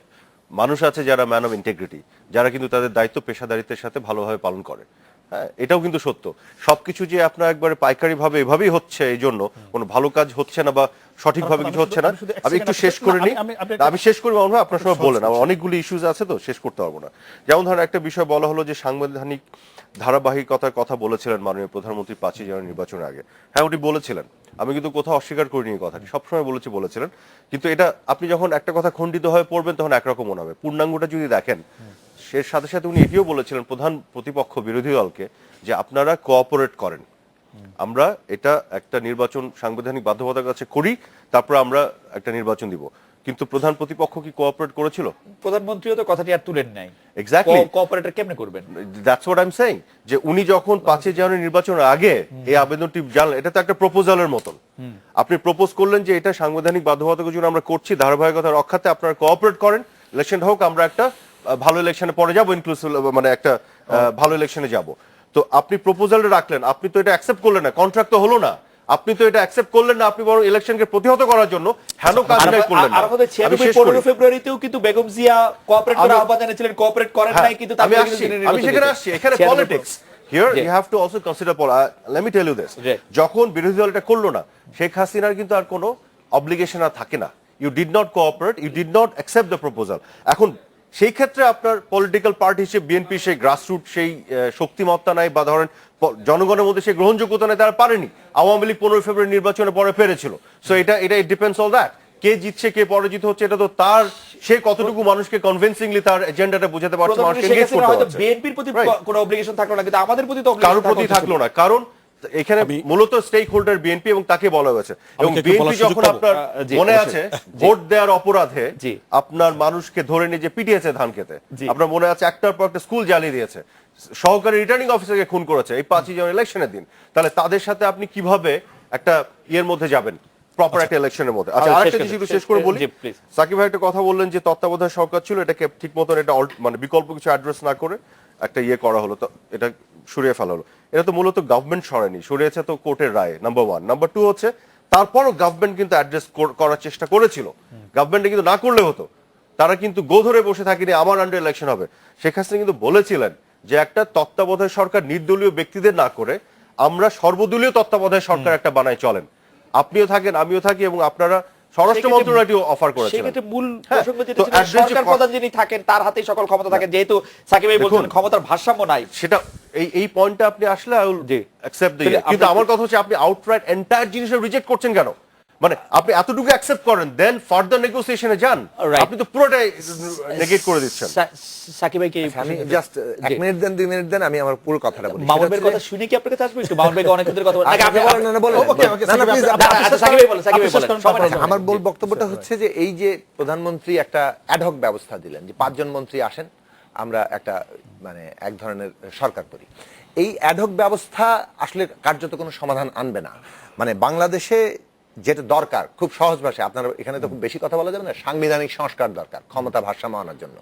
মানুষ আছে যারা ম্যান অফ ইন্টেগ্রিটি, যারা কিন্তু তাদের দায়িত্ব পেশাদারিত্বের সাথে ভালোভাবে পালন করে। হ্যাঁ, এটাও কিন্তু সত্য। সবকিছু যে আপনার একবারে পাইকারি ভাবে এভাবেই হচ্ছে, এই জন্য কোনো ভালো কাজ হচ্ছে না বা সঠিকভাবে কিছু হচ্ছে না। আমি একটু শেষ করে নিই, আমি শেষ করবো, আপনার সবাই বলেন, আমার অনেকগুলি ইস্যুজ আছে তো শেষ করতে পারবো না। যেমন ধরেন একটা বিষয় বলা হলো যে সাংবিধানিক ধারাবাহিকতার কথা বলেছিলেন মাননীয় প্রধানমন্ত্রী 5ই জানুয়ারি নির্বাচনের আগে। হ্যাঁ, ওটি বলেছিলেন, আমি কিন্তু কোথাও অস্বীকার করিনি এই কথাটি, সবসময় বলেছিলেন। কিন্তু এটা আপনি যখন একটা কথা খণ্ডিত হয়ে পড়বেন তখন একরকম মনে হবে। পূর্ণাঙ্গটা যদি দেখেন, এর সাথে সাথে উনি এটিও বলেছিলেন প্রধান প্রতিপক্ষ বিরোধী দলকে যে আপনারা কোঅপারেট করেন, আমরা এটা একটা নির্বাচন সাংবিধানিক বাধ্যবাধকতার কাছে করি, তারপর আমরা একটা নির্বাচন দিব। কিন্তু প্রধান প্রতিপক্ষ কি কোঅপারেট করেছিল? প্রধানমন্ত্রীও তো কথাটি আর তুলেন নাই। এক্স্যাক্টলি, কোঅপারেটর কেমনে করবেন? That's what I am saying, যে উনি যখন 5ই জানুয়ারি নির্বাচনের আগে এই আবেদনটি জানলেন, এটা তো একটা প্রপোজালের মতন। আপনি প্রপোজ করলেন যে এটা সাংবিধানিক বাধ্যবাধকতার জন্য আমরা করছি, ধারাবাহিকতা রক্ষাতে আপনারা কোঅপারেট করেন, ইলেকশন হোক, আমরা একটা ভালো ইলেকশনে পরে যাবো, ইনক্লুসিভ মানে একটা ভালো ইলেকশনে যাব। তো আপনি প্রপোজালটা রাখলেন, আপনি তো এটা অ্যাকসেপ্ট করলেন না, কন্ট্রাক্ট তো হলো না, আপনি তো এটা অ্যাকসেপ্ট করলেন না, আপনি বরং ইলেকশনকে প্রতিহত করার জন্য হেন কাজটাই করলেন না। 15 ফেব্রুয়ারিতেও কিন্তু বেগম জিয়া কোঅপারেট করার আহ্বান জানিয়েছিলেন, কোঅপারেট করেন নাই, কিন্তু আমি সেখানে আসছি, এখানে politics here you have to also consider. Let me tell you this, যখন বিরোধী দল এটা করলো না, শেখ হাসিনার কিন্তু আর কোনো অব্লিগেশন আর থাকে না। You did not cooperate, you did not accept the proposal. এখন সেই ক্ষেত্রে আপনার পলিটিক্যাল পার্টি হিসেবে বিএনপি সেই গ্রাসরুট সেই শক্তিমত্তা নাই, বা ধরেন জনগণের মধ্যে সেই গ্রহণযোগ্যতা নেই, তারা পারেনি। আওয়ামী লীগ 15 ফেব্রুয়ারি নির্বাচনে পরে পেরেছিল। সো এটা ইট ডিপেন্ডস অন দ্যাট, কে জিতছে কে পরাজিত হচ্ছে, এটা তো তার সে কতটুকু মানুষকে কনভিন্সিংলি তার এজেন্ডাটা বোঝাতে পারছে, মানুষকে এনগেজ করতে পারছে। বিএনপির প্রতি কোনো অবলিগেশন থাকলো না, কিন্তু আমাদের প্রতি তো কারোর প্রতি থাকলো না, কারণ এখানে মূলত স্টেক হোল্ডার বিএনপি এবং তাকে বলা হয়েছে। এবং বিএনপি যখন আপনার মনে আছে ভোট দেওয়ার অপরাধে আপনার মানুষকে ধরে নিয়ে যে পিটিয়েছে ধান খেতে, আপনার মনে আছে একটার পর একটা স্কুল জ্বালিয়ে দিয়েছে, সহকারী রিটার্নিং অফিসারকে খুন করেছে এই 5ই জানুয়ারি ইলেকশনের দিন, তাহলে তাদের সাথে আপনি কিভাবে একটা ইয়ের মধ্যে যাবেন, প্রপার একটা ইলেকশনের মধ্যে। আচ্ছা, শেষ আরেকটা করে জিনিস একটু দিন, শেষ করে বলি। জি, please। সাকিব ভাই একটা কথা বললেন যে তত্ত্বাবধায়ক সরকার ছিল, এটাকে ঠিক মতন এটা মানে বিকল্প কিছু অ্যাড্রেস না করে একটা ইয়ে করা হলো, তো এটা সরিয়ে ফেলা হলো। এটা তো মূলত গভর্নমেন্ট সরায়নি, সরিয়েছে তো কোর্টের রায়, নাম্বার 1। নাম্বার 2 হচ্ছে তারপরও গভর্নমেন্ট কিন্তু অ্যাড্রেস করার চেষ্টা করেছিল। গভর্নমেন্ট কিন্তু না করলে হতো, তারা কিন্তু গো ধরে বসে থাকেনি আমার আন্ডার ইলেকশন হবে। শেখ হাসিনা কিন্তু বলেছিলেন যে একটা তত্ত্বাবধায়ক সরকার নির্দলীয় ব্যক্তিদের না করে আমরা সর্বদলীয় তত্ত্বাবধায়ক সরকার একটা বানাই চলেন, আপনিও থাকেন আমিও থাকি, এবং আপনারা স্বরাষ্ট্র মন্ত্রণালয়টিও অফার করেছিলেন। সেক্ষেত্রে মূল হ্যাঁ, প্রসঙ্গ যেটা তো ছিল, address যে সরকার প্রধান যিনি থাকেন তার হাতেই সকল ক্ষমতা থাকে, যেহেতু সাকিব ভাই বলছেন দেখুন, ক্ষমতার ভারসাম্য নাই। সেটা এই পয়েন্টটা আপনি আসলে I will G. Accept the, তাহলে কিন্তু আপনি- আমার কথা হচ্ছে আপনি আউটরাইট এন্টায়ার জিনিসটা রিজেক্ট করছেন কেন? মানে আপনি এতটুকু অ্যাকসেপ্ট করেন, দেন ফার্দার নেগোসিয়েশনে যান। Right. আপনি তো পুরোটাই নেগেট করে দিচ্ছেন। সাকিব ভাই কি আমি জাস্ট 1 মিনিট দেন, 2 মিনিট দেন, আমি আমার পুরো কথাটা বলি। মামুন সেটা ভাইয়ের হচ্ছে কথা শুনে কি আপনার কাছে আসবে একটু? মামুন ভাই অনেক দিনের কথা বলেন। আচ্ছা, আপনি বলেন, না, বলেন। ওকে, ওকে, না, না, সাকিব ভাই, please, আপনি- আপনি- আচ্ছা, সাকিব ভাই বলেন, সাকিব ভাই আপনি শেষ বলেন। করুন, সবার তারপর আগে আমার বল বক্তব্যটা হচ্ছে যে এই যে প্রধানমন্ত্রী একটা অ্যাডহক ব্যবস্থা দিলেন যে 5 জন মন্ত্রী আসেন, আমরা একটা মানে এক ধরনের সরকার করি। এই অ্যাডহক ব্যবস্থা আসলে কার্যত কোনো সমাধান আনবে না। মানে বাংলাদেশে যেটা দরকার খুব সহজ ভাষায়, আপনারা এখানে তো খুব বেশি কথা বলা যাবে না, সাংবিধানিক সংস্কার দরকার ক্ষমতা ভারসাম্য আনার জন্য।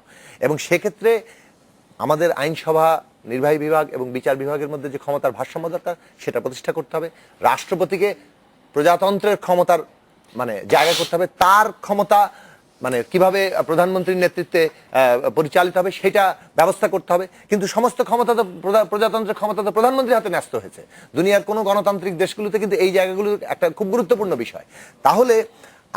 এবং সেক্ষেত্রে আমাদের আইনসভা, নির্বাহী বিভাগ এবং বিচার বিভাগের মধ্যে যে ক্ষমতার ভারসাম্য দরকার সেটা প্রতিষ্ঠা করতে হবে। রাষ্ট্রপতিকে প্রজাতন্ত্রের ক্ষমতার মানে জায়গা করতে হবে, তার ক্ষমতা মানে কিভাবে প্রধানমন্ত্রীর নেতৃত্বে পরিচালিত হবে সেটা ব্যবস্থা করতে হবে। কিন্তু সমস্ত ক্ষমতা তো প্রজাতন্ত্রের ক্ষমতা তো প্রধানমন্ত্রীর হাতে ন্যস্ত হয়েছে। দুনিয়ার কোনো গণতান্ত্রিক দেশগুলোতে কিন্তু এই জায়গাগুলো একটা খুব গুরুত্বপূর্ণ বিষয়। তাহলে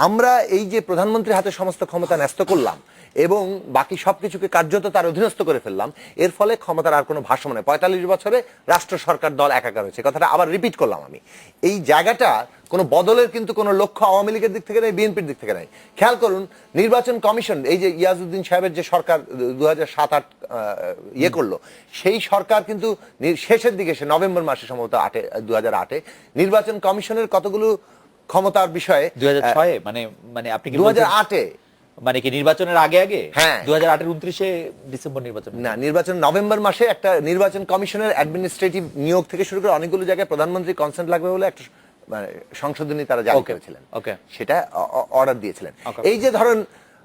আমরা এই যে প্রধানমন্ত্রীর হাতে সমস্ত ক্ষমতা ন্যস্ত করলাম এবং বাকি সবকিছুকে কার্যত তার অধীনস্থ করে ফেললাম, এর ফলে ক্ষমতার আর কোনো ভারসাম্য নেই। 45 বছরে রাষ্ট্র সরকার দল একাকার হয়েছে, কথাটা আবার রিপিট করলাম আমি। এই জায়গাটা কোনো বদলের কিন্তু কোনো লক্ষ্য আওয়ামী লীগের দিক থেকে নেই, বিএনপির দিক থেকে নেই। খেয়াল করুন, নির্বাচন কমিশন, এই যে ইয়াজউদ্দিন সাহেবের যে সরকার 2007-8 ইয়ে করলো, সেই সরকার কিন্তু শেষের দিকে এসে নভেম্বর মাসে সম্ভবত 2008-এ নির্বাচন কমিশনের কতগুলো ক্ষমতার বিষয়ে 2006 মানে আপনি কি বলছেন 2008-এ মানে কি নির্বাচনের আগে? হ্যাঁ। 2008 এর 29 ডিসেম্বর নির্বাচন। না, নির্বাচন নভেম্বর মাসে একটা নির্বাচন কমিশনের অ্যাডমিনিস্ট্রেটিভ নিয়োগ থেকে শুরু করে অনেকগুলো জায়গায় প্রধানমন্ত্রী কনসেন্ট লাগবে বলে একটা মানে সংশোধনী তারা জারি Okay, করেছিলেন। okay. সেটা অর্ডার দিয়েছিলেন। Okay. এই যে ধরেন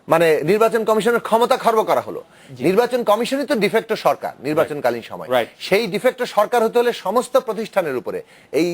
মানে নির্বাচন কমিশনের ক্ষমতা খর্ব করা হলো। নির্বাচন কমিশনই তো ডিফেক্টো সরকার নির্বাচনকালীন সময়। Right. সেই ডিফেক্টো সরকার হতে হলে সমস্ত প্রতিষ্ঠানের উপরে এই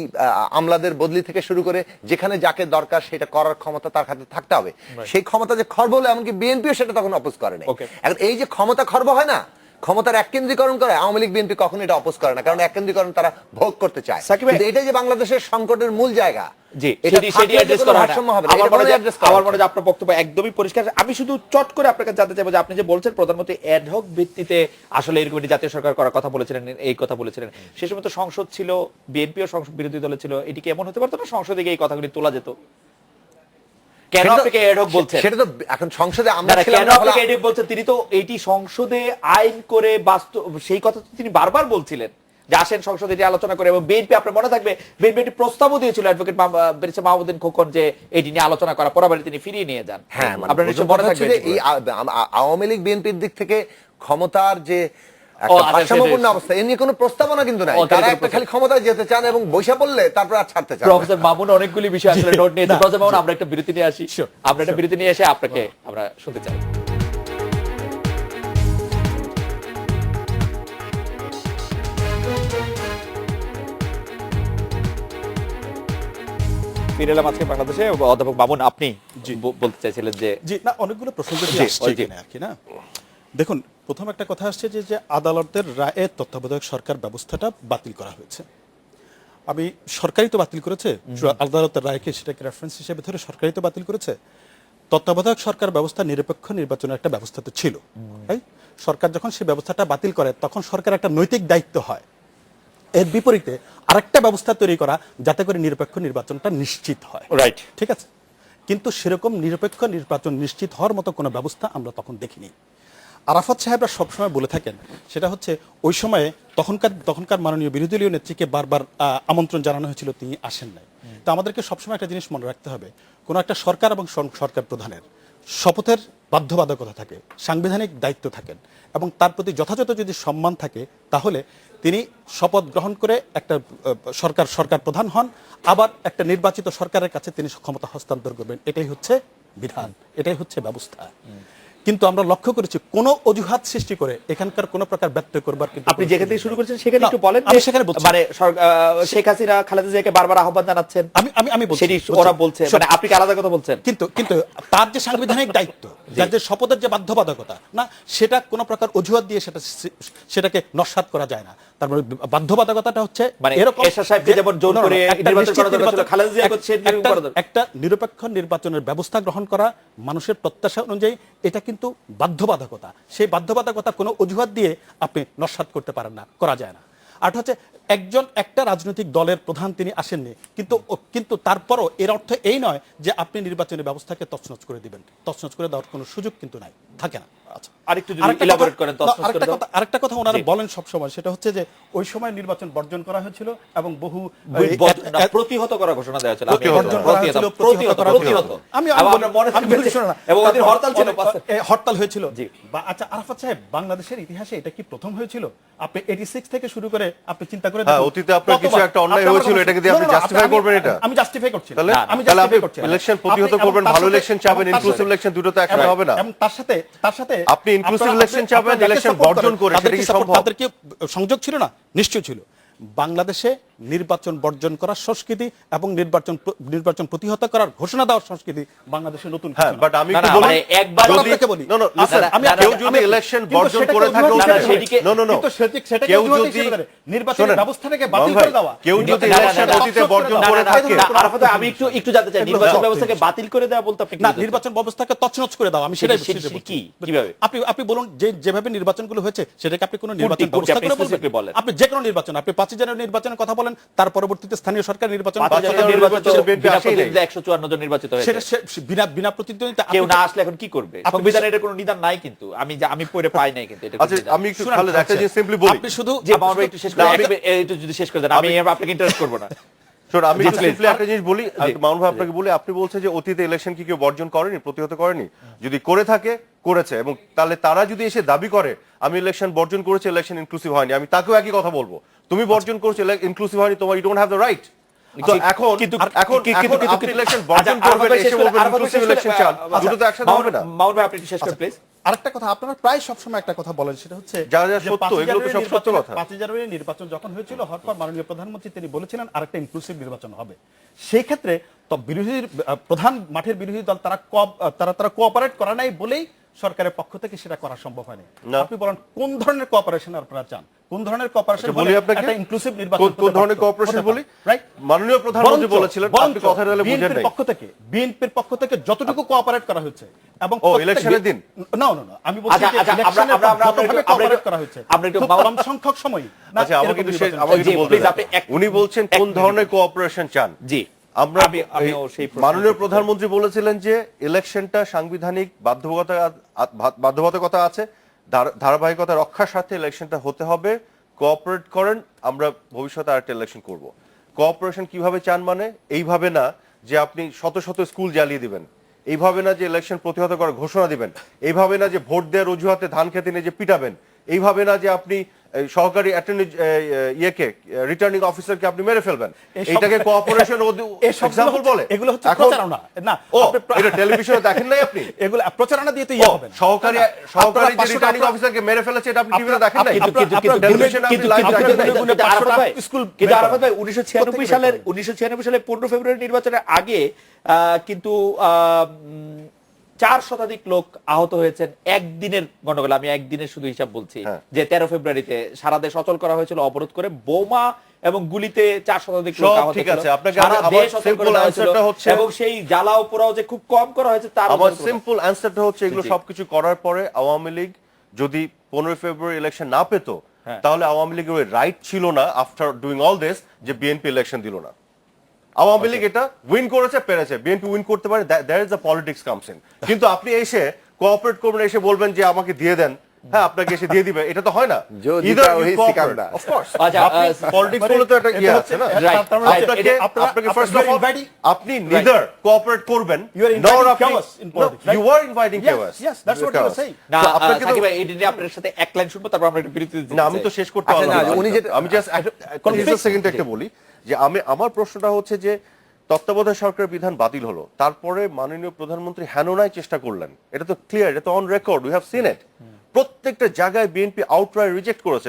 আমলাদের বদলি থেকে শুরু করে যেখানে যাকে দরকার সেটা করার ক্ষমতা তার হাতে থাকতে হবে। সেই ক্ষমতা যে খর্ব হলো, এমনকি বিএনপিও সেটা তখন অপোজ করে নাই। Okay. এখন এই যে ক্ষমতা খর্ব হয় না, ক্ষমতার এককেন্দ্রীকরণ করে, আওয়ামী লীগ বিএনপি কখনো এটা অপোজ করে না, কারণ এককেন্দ্রীকরণ তারা ভোগ করতে চায়। সাকিব ভাই- কিন্তু এটাই যে বাংলাদেশের সংকটের মূল জায়গা। জি, এটা সেটি থাকলে যে অ্যাড্রেস কোনো করা হয় না। ভারসাম্য হবে না। আমার এটা মনে কোনো হয় address করা আমার হচ্ছে মনে হয় আপনার বক্তব্য একদমই পরিষ্কার। আমি শুধু চট করে আপনার কাছে জানতে চাইবো যে আপনি যে বলছেন প্রধানমন্ত্রী অ্যাডহক ভিত্তিতে আসলে এরকম একটি জাতীয় সরকার করার কথা বলেছিলেন, এই কথা বলেছিলেন, সে সময় তো সংসদ ছিল, বিএনপিও সংসদ বিরোধী দলে ছিল, এটি কি এমন হতে পারতো না সংসদে গিয়ে এই কথাগুলি তোলা যেত? কেন সেটা তো- আপনি অ্যাডহক বলছেন? সেটা তো এখন সংসদে না, আমরা না, ছিলাম কেন না, আপনি ফলে- অ্যাডহক বলছেন? তিনি তো এইটি সংসদে আইন করে বাস্তব, সেই কথা তো তিনি বারবার বলছিলেন যে আসেন সংসদে এটি আলোচনা করে। এবং বিএনপি, আপনার মনে থাকবে, বিএনপি একটি প্রস্তাবও দিয়েছিল অ্যাডভোকেট ব্যারিস্টার মাহমুদ্দিন খোকন যে এটি নিয়ে আলোচনা করা, পরবর্তী তিনি ফিরিয়ে নিয়ে যান। হ্যাঁ, মানে আপনার নিশ্চয় প্রথম মনে কথা থাকবে হচ্ছে যে এটি। এই আওয়ামী লীগ বিএনপির দিক থেকে ক্ষমতার যে একটা আচ্ছা, ভারসাম্যপূর্ণ সেটাই। অবস্থা, এ নিয়ে কোনো প্রস্তাবনা কিন্তু নাই। ও, তাহলে তারা কোনো একটা খালি ক্ষমতায় যেতে চান এবং বৈশা পড়লে তারপর আর ছাড়তে চান না। প্রফেসর মামুন অনেকগুলি বিষয় আসলে নোট নিয়েছে। প্রফেসর মামুন, আমরা একটা বিরতি নিয়ে আসি। আমরা একটা বিরতি নিয়ে এসে আপনাকে আমরা শুনতে চাই। ফিরে এলাম আজকে বাংলাদেশে। অধ্যাপক মামুন, আপনি বলতে চাইছিলেন যে জি, না, অনেকগুলো প্রসঙ্গ জি, আসছে জি। এখানে আর কি না। দেখুন, প্রথম একটা কথা আসছে যে আদালতের রায়ে তত্ত্বাবধায়ক সরকার ব্যবস্থাটা বাতিল করা হয়েছে। আমি সরকারই তো বাতিল করেছে, আদালতের রায়কে সেটাকে রেফারেন্স হিসেবে ধরে সরকারই তো বাতিল করেছে। তত্ত্বাবধায়ক সরকার ব্যবস্থা নিরপেক্ষ নির্বাচনের একটা ব্যবস্থা তো ছিল, তাই সরকার যখন সেই ব্যবস্থাটা বাতিল করে তখন সরকার একটা নৈতিক দায়িত্ব হয় এর বিপরীতে আরেকটা ব্যবস্থা তৈরি করা যাতে করে নিরপেক্ষ নির্বাচনটা নিশ্চিত হয়। রাইট, ঠিক আছে, কিন্তু সেরকম নিরপেক্ষ নির্বাচন নিশ্চিত হওয়ার মতো কোনো ব্যবস্থা আমরা তখন দেখিনি। আরাফাত সাহেবরা সবসময় বলে থাকেন, সেটা হচ্ছে ওই সময়ে তখনকার মাননীয় বিরোধী দলীয় নেত্রীকে বারবার আমন্ত্রণ জানানো হয়েছিল, তিনি আসেন নাই। তো আমাদেরকে সবসময় একটা জিনিস মনে রাখতে হবে, কোনো একটা সরকার এবং সরকার প্রধানের শপথের বাধ্যবাধকতা থাকে, সাংবিধানিক দায়িত্ব থাকেন এবং তার প্রতি যথাযথ যদি সম্মান থাকে, তাহলে তিনি শপথ গ্রহণ করে একটা সরকার প্রধান হন, আবার একটা নির্বাচিত সরকারের কাছে তিনি ক্ষমতা হস্তান্তর করবেন। এটাই হচ্ছে বিধান, এটাই হচ্ছে ব্যবস্থা। কিন্তু আমরা লক্ষ্য করেছি কোন অজুহাত সৃষ্টি করে এখানকার কোন প্রকার ব্যত্যয় করবার কিন্তু আপনি যেখান থেকে শুরু করেছেন সেখানে একটু বলেন। আমি সেখানে বলছি। মানে শেখ হাসিনা খালেদা জিয়াকে বারবার আহ্বান জানাচ্ছেন, আমি বলছি, সেটি ওরা বলছে, মানে আপনি কি আলাদা কথা বলছেন? কিন্তু তার যে সাংবিধানিক দায়িত্ব, যার যে শপথের যে বাধ্যবাধকতা, না সেটা কোনো প্রকার অজুহাত দিয়ে সেটাকে নস্যাৎ করা যায় না। তারপরে বাধ্যবাধকতাটা হচ্ছে মানে এরকম এরশাদ সাহেবকে যেমন জোর করে নির্বাচন করা দরকার ছিল, খালেদা জিয়াকে সেরকম করা দরকার। একটা নিরপেক্ষ নির্বাচনের ব্যবস্থা গ্রহণ করা মানুষের প্রত্যাশা অনুযায়ী, এটা কিন্তু বাধ্যবাধকতা। সেই বাধ্যবাধকতা কোনো অজুহাত দিয়ে আপনি নস্যাৎ করতে পারেন না, করা যায় না। আর হচ্ছে একটা রাজনৈতিক দলের প্রধান তিনি আসেননি, কিন্তু তারপরও এর অর্থ এই নয় যে আপনি নির্বাচনী ব্যবস্থাকে তছনছ করে দিবেন। তছনছ করে দেওয়ার কোনো সুযোগ কিন্তু নাই, থাকে না। আচ্ছা, আরেকটু যদি elaborate করেন, তছনছ করে দাও। আরেকটা কথা ওনারা বলেন সব সময়, সেটা হচ্ছে যে ওই সময় নির্বাচন বর্জন করা হয়েছিল এবং বহু প্রতিহত করার ঘোষণা দেওয়া হয়েছিল। বর্জন করা হয়েছিল, প্রতিহত। এবং ওদের হরতাল ছিল, হরতাল হয়েছিল। আচ্ছা আরাফাত সাহেব, বাংলাদেশের ইতিহাসে এটা কি প্রথম হয়েছিল? আপনি 86 থেকে শুরু করে আপনি চিন্তা করে হ্যাঁ, অতীতে আপনার কিছু একটা অন্যায় হয়েছিল, এটাকে দিয়ে আপনি জাস্টিফাই করবেন? এটা আমি জাস্টিফাই করছি। তাহলে আপনি ইলেকশন প্রতিহত করবেন, ভালো ইলেকশন চাবেন, ইনক্লুসিভ ইলেকশন, দুটো তো একসাথে হবে না। এবং তার সাথে আপনি ইনক্লুসিভ ইলেকশন চাবেন, ইলেকশন বর্জন করে, সেটা কি সম্ভব? তাদের কি সংযোগ ছিল না? নিশ্চয় ছিল। বাংলাদেশে নির্বাচন বর্জন করার সংস্কৃতি এবং নির্বাচন প্রতিহত করার ঘোষণা দেওয়ার সংস্কৃতি বাংলাদেশের নতুন। হ্যাঁ, বাট আমি একটু বলি, একবার বলি, আমি কেউ যদি ইলেকশন বর্জন করে থাকে, কেউ যদি নির্বাচনের ব্যবস্থাটাকে বাতিল করে দেওয়া, কেউ যদি ইলেকশন অতীতে বর্জন করে থাকে, আরাফাত, আমি একটু জানতে চাই, নির্বাচন ব্যবস্থাকে বাতিল করে দেওয়া বলতে আপনি কি না, বুঝাচ্ছেন? নির্বাচন ব্যবস্থাকে তছনছ করে দাও, আমি সেটাই কি কিভাবে? আপনি বলুন যেভাবে নির্বাচনগুলো হয়েছে সেটাকে আপনি কোন নির্বাচন কোনটি ব্যবস্থা আপনি করে specifically বলেন? আপনি যে কোনো নির্বাচন, আপনি 5 জানুয়ারি নির্বাচনের কথা বলেন, তার পরবর্তীতে স্থানীয় সরকার নির্বাচন, 5 জানুয়ারি নির্বাচন তো বিনা প্রতিদ্বন্দ্বিতায় 154 জন নির্বাচিত হয়েছে। সেটা বিনা প্রতিদ্বন্দ্বিতা। কেউ না আসলে এখন কি করবে? সংবিধানে এর কোনো নিদান নাই, কিন্তু আমি পড়ে পাই নাই, কিন্তু এটা আচ্ছা আমি একটু খালেদ একটা জিনিস সিম্পলি বলি, আপনি শুধু যে আমরা একটু শেষ করে, একটু যদি শেষ করে দেন, আমি আপনাকে ইন্টারাপ্ট করব না। শোন, আমি সিম্পলি একটা জিনিস বলি, মামুন ভাই আপনাকে বলি, আপনি বলছেন যে অতীতে ইলেকশন কি কেউ বর্জন করেনি, প্রতিহত করেনি? যদি করে থাকে, করেছে, এবং তাহলে তারা যদি এসে দাবি করে আমি ইলেকশন বর্জন করেছি, ইলেকশন ইনক্লুসিভ হয়নি, আমি তাকেও একই কথা বলবো, তুমি বর্জন করেছো, ইনক্লুসিভ হয়নি, তোমার you don't have the right. তো এখন আপনি ইলেকশন বর্জন করবেন, এসে বলবেন ইনক্লুসিভ ইলেকশন চান, দুটো তো একসাথে হবে না। মামুন ভাই, আপনি একটু শেষ করুন প্লিজ। আরেকটা কথা, আপনারা প্রায় সবসময় একটা কথা বলেন, সেটা হচ্ছে যা সত্য, এগুলো তো সব সত্য কথা। 5 জানুয়ারি নির্বাচন যখন হয়েছিল, হওয়ার পর মাননীয় প্রধানমন্ত্রী তিনি বলেছিলেন আরেকটা ইনক্লুসিভ নির্বাচন হবে। সেই ক্ষেত্রে তো প্রধান মাঠের বিরোধী দল তারা কোঅপারেট করা নাই বলেই সরকারের পক্ষ থেকে সেটা করা সম্ভব হয়নি। আপনি বলেন কোন ধরনের কোঅপারেশন আপনারা চান? কোন ধরনের কোঅপারেশন বলি আপনাকে? একটা ইনক্লুসিভ নির্বাচন কোন ধরনের কোঅপারেশন বলি? রাইট, মাননীয় প্রধানমন্ত্রী বলেছিলেন, আপনি কথা বলে বুঝেন নাই। বিএনপির পক্ষ থেকে যতটুকু কোঅপারেট করা হয়েছে, এবং ইলেকশনের দিন না, আমি বলছি যে ইলেকশনে যতভাবে কোঅপারেট করা হয়েছে, আমরা একটু কম সংখ্যক সময়। আচ্ছা, আমাকে একটু বলবেন, উনি বলছেন কোন ধরনের কোঅপারেশন চান? জি, আমরা মাননীয় প্রধানমন্ত্রী বলেছিলেন যে ইলেকশনটা সাংবিধানিক বাধ্যবাধকতা আছে, ধারাবাহিকতা রক্ষার সাথে ইলেকশনটা হতে হবে, কোঅপারেট করেন, আমরা ভবিষ্যতে আরেকটা ইলেকশন করব। কোঅপারেশন কিভাবে চান? মানে এইভাবে না যে আপনি শত শত স্কুল জ্বালিয়ে দিবেন, এইভাবে না যে ইলেকশন প্রতিহত করার ঘোষণা দিবেন, এইভাবে না যে ভোট দেওয়ার অজুহাতে ধান খেতে নিয়ে যে পিটাবেন, এইভাবে না যে আপনি সহকারী অ্যাটর্নি রিটার্নিং অফিসারকে আপনি মেরে ফেলবেন। এটাকে কোঅপারেশন এক্সাম্পল বলে? এগুলো হচ্ছে প্রচারণা। না, এটা টেলিভিশনে দেখেন নাই আপনি? এগুলো প্রচারণা দিয়ে তো হবে না। সহকারী যে রিটার্নিং অফিসারকে মেরে ফেলেছে, এটা আপনি টিভিতে দেখেন নাই? কিন্তু আরাফাত ভাই, 1996 সালের 15 ফেব্রুয়ারি নির্বাচনের আগে কিন্তু 4 শতাধিক লোক আহত হয়েছেন একদিনের গন্ডগোলে। আমি একদিনের শুধু হিসাব বলছি, যে 13 ফেব্রুয়ারিতে সারা দেশ অচল করা হয়েছিল অবরোধ করে, বোমা এবং গুলিতে 4 শতাধিক লোক আহত ঠিক আছে, আপনাকে সারা দেশ অচল করে সিম্পল দেওয়া হয়েছিল, অ্যানসারটা হচ্ছে, এবং সেই জ্বালাও পোড়াও যে খুব কম করা হয়েছে তার আমার সিম্পল অ্যানসারটা হচ্ছে, এগুলো সবকিছু করার পরে আওয়ামী লীগ যদি 15 ফেব্রুয়ারি ইলেকশন না পেত, তাহলে আওয়ামী লীগের ওই রাইট ছিল না আফটার ডুইং অল দিস যে বিএনপি ইলেকশন দিল না। আওয়ামী লীগ এটা উইন করেছে, পেরেছে, বিএনপি উইন করতে পারে, that is the politics comes in. কিন্তু আপনি এসে কোঅপারেট করবেন, এসে বলবেন যে আমাকে দিয়ে দেন, হ্যাঁ আপনাকে এসে দিয়ে দিবে, এটা তো হয় না। जो Either जीता you वही cooperate, सिकंदर। of course। আচ্ছা, পলিটিক্স বলে তো একটা ইয়ে আছে না, Right, তার মানে right, আপনাকে এটা- আপনাকে আপনারা- ফার্স্ট অফ আপনারা অল inviting- আপনি neither cooperate করবেন You are nor inviting আপনি chaos in politics, right? you are inviting Yes, chaos. yes, that's what you were saying. না তো আপনাকে তো- সাকিব ভাই, এটা নিয়ে আপনার সাথে এক লাইন শুনবো, তারপর আমরা একটু বিরতি দিতে না আমি তো চাই। শেষ করতে আচ্ছা, পারলাম না, না। উনি যেটা- আমি জাস্ট সেকেন্ড একটা বলি যে আমার প্রশ্নটা হচ্ছে যে তত্ত্বাবধায়ক সরকারের বিধান বাতিল হলো, তারপরে মাননীয় প্রধানমন্ত্রী হেননায় চেষ্টা করলেন, এটা তো ক্লিয়ার, এটা তো on record, we have seen ইট। প্রত্যেকটা জায়গায় বিএনপি আউটরাইট রিজেক্ট করেছে।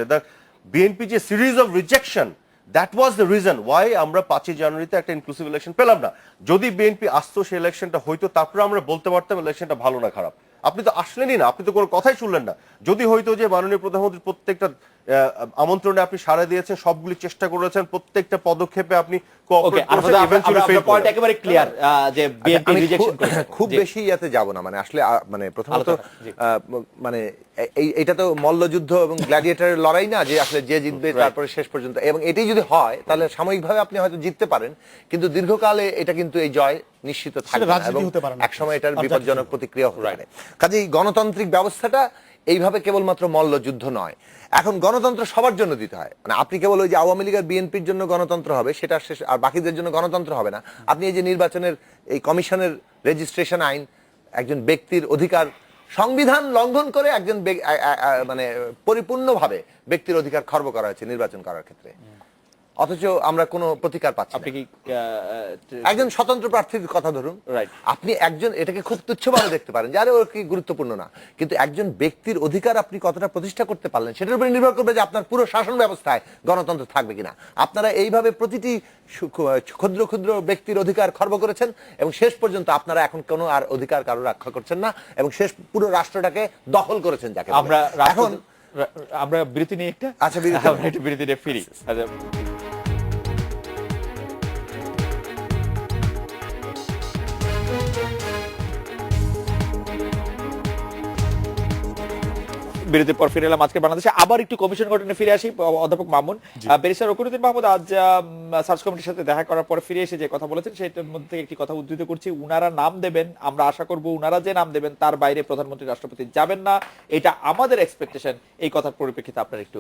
বিএনপি যে series of rejection, that was the reason why আমরা 5 জানুয়ারিতে একটা ইনক্লুসিভ ইলেকশন পেলাম না। যদি বিএনপি আসতো সেই ইলেকশনটা হয়তো, তারপরে আমরা বলতে পারতাম ইলেকশনটা ভালো না খারাপ। আপনি তো আসলেনই না, আপনি তো কোনো কথাই শুনলেন না। যদি হয়তো যে মাননীয় প্রধানমন্ত্রী প্রত্যেকটা আমন্ত্রণে আপনি সাড়া দিয়েছেন, সবগুলি চেষ্টা করেছেন, প্রত্যেকটা পদক্ষেপে আপনি ওকে, কোঅপারেট করেছেন, eventually fail পয়েন্ট করলেন। একেবারে ক্লিয়ার যে বিএনপি আমি রিজেকশন করেছে। খুব জি। বেশি ইয়াতে যাব না, মানে আসলে মানে প্রথমত আলোচনা, জি। মানে এটা তো মল্লযুদ্ধ এবং গ্ল্যাডিয়েটরের লড়াই না, যে আসলে যে জিতবে তারপরে শেষ পর্যন্ত, এবং এটাই যদি হয় তাহলে সাময়িকভাবে আপনি হয়তো জিততে পারেন, কিন্তু দীর্ঘকালে এটা কিন্তু এই জয় নিশ্চিত থাকবে না, রাজনীতি এবং হতে পারে না। একসময় এটার বিপজ্জনক প্রতিক্রিয়া হতে পারে। কাজেই গণতান্ত্রিক ব্যবস্থাটা এইভাবে কেবলমাত্র মল্লযুদ্ধ নয়। এখন গণতন্ত্র সবার জন্য দিতে হয়, মানে আপনি কেবল ওই যে আওয়ামী লীগ আর বিএনপির জন্য গণতন্ত্র হবে সেটা শেষ, আর বাকিদের জন্য গণতন্ত্র হবে না। আপনি এই যে নির্বাচনের এই কমিশনের রেজিস্ট্রেশন আইন, একজন ব্যক্তির অধিকার সংবিধান লঙ্ঘন করে একজন মানে পরিপূর্ণভাবে ব্যক্তির অধিকার খর্ব করা হয়েছে নির্বাচন করার ক্ষেত্রে, অথচ আমরা কোনো প্রতিকার পাচ্ছি আপনি না। কি একজন স্বতন্ত্র প্রার্থীর কথা ধরুন, Right. আপনি একজন এটাকে খুব তুচ্ছভাবে দেখতে পারেন যে আরে ওর কি গুরুত্বপূর্ণ না, কিন্তু একজন ব্যক্তির অধিকার আপনি কতটা প্রতিষ্ঠা করতে পারলেন সেটার উপরে নির্ভর করবে যে আপনার পুরো শাসন ব্যবস্থায় গণতন্ত্র থাকবে কিনা। আপনারা এইভাবে প্রতিটি ক্ষুদ্র ক্ষুদ্র ব্যক্তির অধিকার খর্ব করেছেন, এবং শেষ পর্যন্ত আপনারা এখন কোনো আর অধিকার কারো রক্ষা করছেন না, এবং শেষ পুরো রাষ্ট্রটাকে দখল করেছেন যাকে বলে। আমরা এখন আমরা বিরতি নিয়ে একটা আচ্ছা, বিরতি। আমরা একটু বিরতি নিয়ে ফিরি। আচ্ছা, বিরতির পর ফিরে এলাম। আজকে বাংলাদেশে আবার একটু কমিশন গঠনে ফিরে আসি। অধ্যাপক মামুন, ব্যারিস্টার রকিবউদ্দিন মাহমুদ আজ সার্চ কমিটির সাথে দেখা করার পরে ফিরে এসে যে কথা বলেছেন সেটার মধ্যে একটি কথা উদ্ধৃত করছি, উনারা নাম দেবেন, আমরা আশা করব উনারা যে নাম দেবেন তার বাইরে প্রধানমন্ত্রী রাষ্ট্রপতি যাবেন না, এটা আমাদের এক্সপেকটেশন। এই কথার পরিপ্রেক্ষিতে আপনার একটু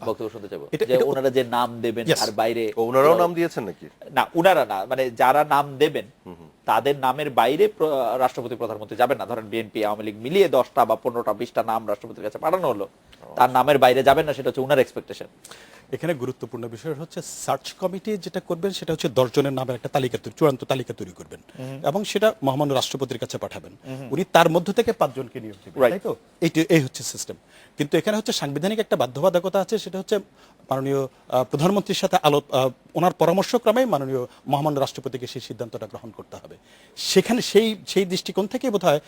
বক্তব্য শুনতে চাইবো যে ওনারা যে নাম দেবেন Yes. তার বাইরে। ওনারাও নাম দিয়েছেন নাকি? না, উনারা না, মানে যারা নাম দেবেন তাদের নামের বাইরে রাষ্ট্রপতি প্রধানমন্ত্রী যাবেন না। ধরেন বিএনপি আওয়ামী লীগ মিলিয়ে 10টা বা 15টা 20টা নাম রাষ্ট্রপতির কাছে পাঠানো হলো, তার নামের বাইরে যাবেন না, সেটা হচ্ছে উনার এক্সপেকটেশন। এখানে গুরুত্বপূর্ণ বিষয় হচ্ছে সার্চ কমিটি যেটা করবেন সেটা হচ্ছে 10 জনের নামের একটা তালিকা চূড়ান্ত তালিকা তৈরি করবেন, এবং সেটা মহামান্য রাষ্ট্রপতির কাছে পাঠাবেন। উনি তার মধ্য থেকে 5 জনকে নিয়োগ দিবেন, Right. তাই তো? এই হচ্ছে সিস্টেম। কিন্তু এখানে হচ্ছে সাংবিধানিক একটা বাধ্যবাধকতা আছে, সেটা হচ্ছে মাননীয় প্রধানমন্ত্রীর সাথে ওনার পরামর্শক্রমে মাননীয় মহামান্য রাষ্ট্রপতিকে সেই সিদ্ধান্তটা গ্রহণ করতে হবে। সেখানে সেই দৃষ্টিকোণ থেকে বোধহয়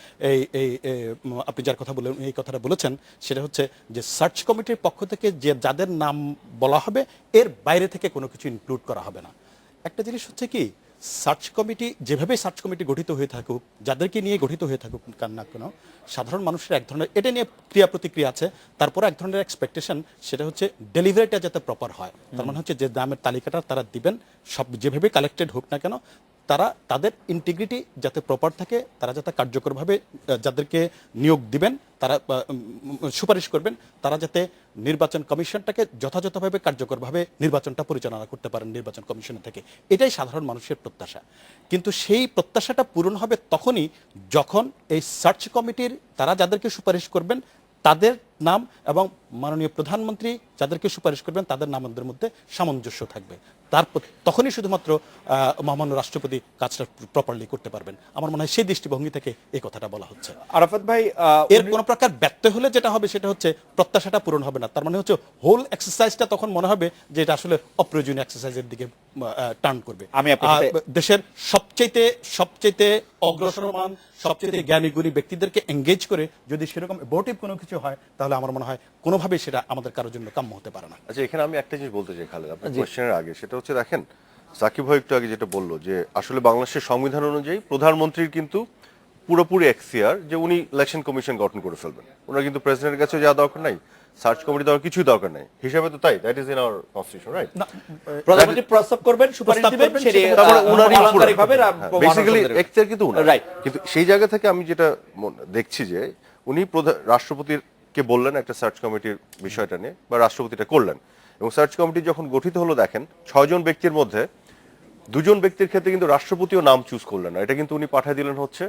আপনি যার কথা বলেন, এই কথাটা বলেছেন, সেটা হচ্ছে যে সার্চ কমিটির পক্ষ থেকে যে যাদের নাম বলা হবে এর বাইরে থেকে কোনো কিছু ইনক্লুড করা হবে না। একটা জিনিস হচ্ছে কি, সার্চ কমিটি যেভাবে সার্চ কমিটি গঠিত হয়ে থাকুক, যাদেরকে নিয়ে গঠিত হয়ে থাকুক না কেন, সাধারণ মানুষের এক ধরনের এটা নিয়ে ক্রিয়া প্রতিক্রিয়া আছে, তারপরে এক ধরনের এক্সপেকটেশন, সেটা হচ্ছে ডেলিভারিটা যাতে প্রপার হয়। তার মানে হচ্ছে যে নামের তালিকাটা তারা দিবেন, সব যেভাবে কালেক্টেড হোক না কেন, তারা তাদের ইন্টিগ্রিটি যাতে প্রপার থাকে, তারা যাতে কার্যকরভাবে যাদেরকে নিয়োগ দিবেন, তারা সুপারিশ করবেন, তারা যাতে নির্বাচন কমিশনটাকে যথাযথভাবে কার্যকরভাবে নির্বাচনটা পরিচালনা করতে পারেন নির্বাচন কমিশনের থেকে। এটাই সাধারণ মানুষের প্রত্যাশা। কিন্তু সেই প্রত্যাশাটা পূরণ হবে তখনই যখন এই সার্চ কমিটির তারা যাদেরকে সুপারিশ করবেন তাদের নাম এবং মাননীয় প্রধানমন্ত্রী যাদেরকে সুপারিশ করবেন তাদের নামদের মধ্যে সামঞ্জস্য থাকবে। তারপর তখনই শুধুমাত্র মহামান্য রাষ্ট্রপতি কাজটা প্রপারলি করতে পারবেন। আমার মনে হয় সেই দৃষ্টিভঙ্গি থেকে এই কথাটা বলা হচ্ছে। আরাফাত ভাই, এর কোন প্রকার ব্যর্থ হলে যেটা হবে সেটা হচ্ছে প্রত্যাশাটা পূরণ হবে না। তার মানে হচ্ছে হোল এক্সারসাইজটা তখন মনে হবে যে এটা আসলে অপ্রয়োজনীয় এক্সারসাইজের দিকে টার্ন করবে। আমি আপনার সাথে- দেশের সবচেয়ে অগ্রসরমান, সবচেয়ে জ্ঞানী গুণী ব্যক্তিদেরকে এঙ্গেজ করে যদি সেরকম এবোর্টিভ কোনো কিছু হয়, তাহলে আমার মনে হয় কোনোভাবেই সেটা আমাদের কারোর জন্য কাম্য হতে পারে না। আচ্ছা, এখানে আমি একটা জিনিস বলতে চাই খালেদ, আপনার কোশ্চেনের আগে, সেটা হচ্ছে দেখেন সাকিব ভাই একটু আগে যেটা বললো যে আসলে বাংলাদেশের সংবিধান অনুযায়ী প্রধানমন্ত্রীর কিন্তু পুরোপুরি এখতিয়ার যে উনি ইলেকশন কমিশন গঠন করে ফেলবেন, ওনার কিন্তু প্রেসিডেন্টের কাছে যাওয়া দরকার নাই, সার্চ কমিটি দেওয়ার কিছুই দরকার নাই হিসাবে, তো তাই that is in our constitution, right? প্রধানমন্ত্রী প্রস্তাব করবেন, সুপারিশ প্রস্তাব দিবেন, করবেন, সেটা তারপরে উনারই আলংকারিকভাবে বেসিক্যালি এখতিয়ার কিন্তু উনার। Right. কিন্তু সেই জায়গা থেকে আমি যেটা দেখছি যে উনি রাষ্ট্রপতির কে বললেন একটা সার্চ কমিটির বিষয়টা নিয়ে, বা রাষ্ট্রপতিটা করলেন। এবং সার্চ কমিটি যখন গঠিত হলো, দেখেন 6 জন ব্যক্তির মধ্যে 2 জন ব্যক্তির ক্ষেত্রে কিন্তু রাষ্ট্রপতিও নাম চুজ করলেন না, এটা কিন্তু উনি পাঠিয়ে দিলেন হচ্ছে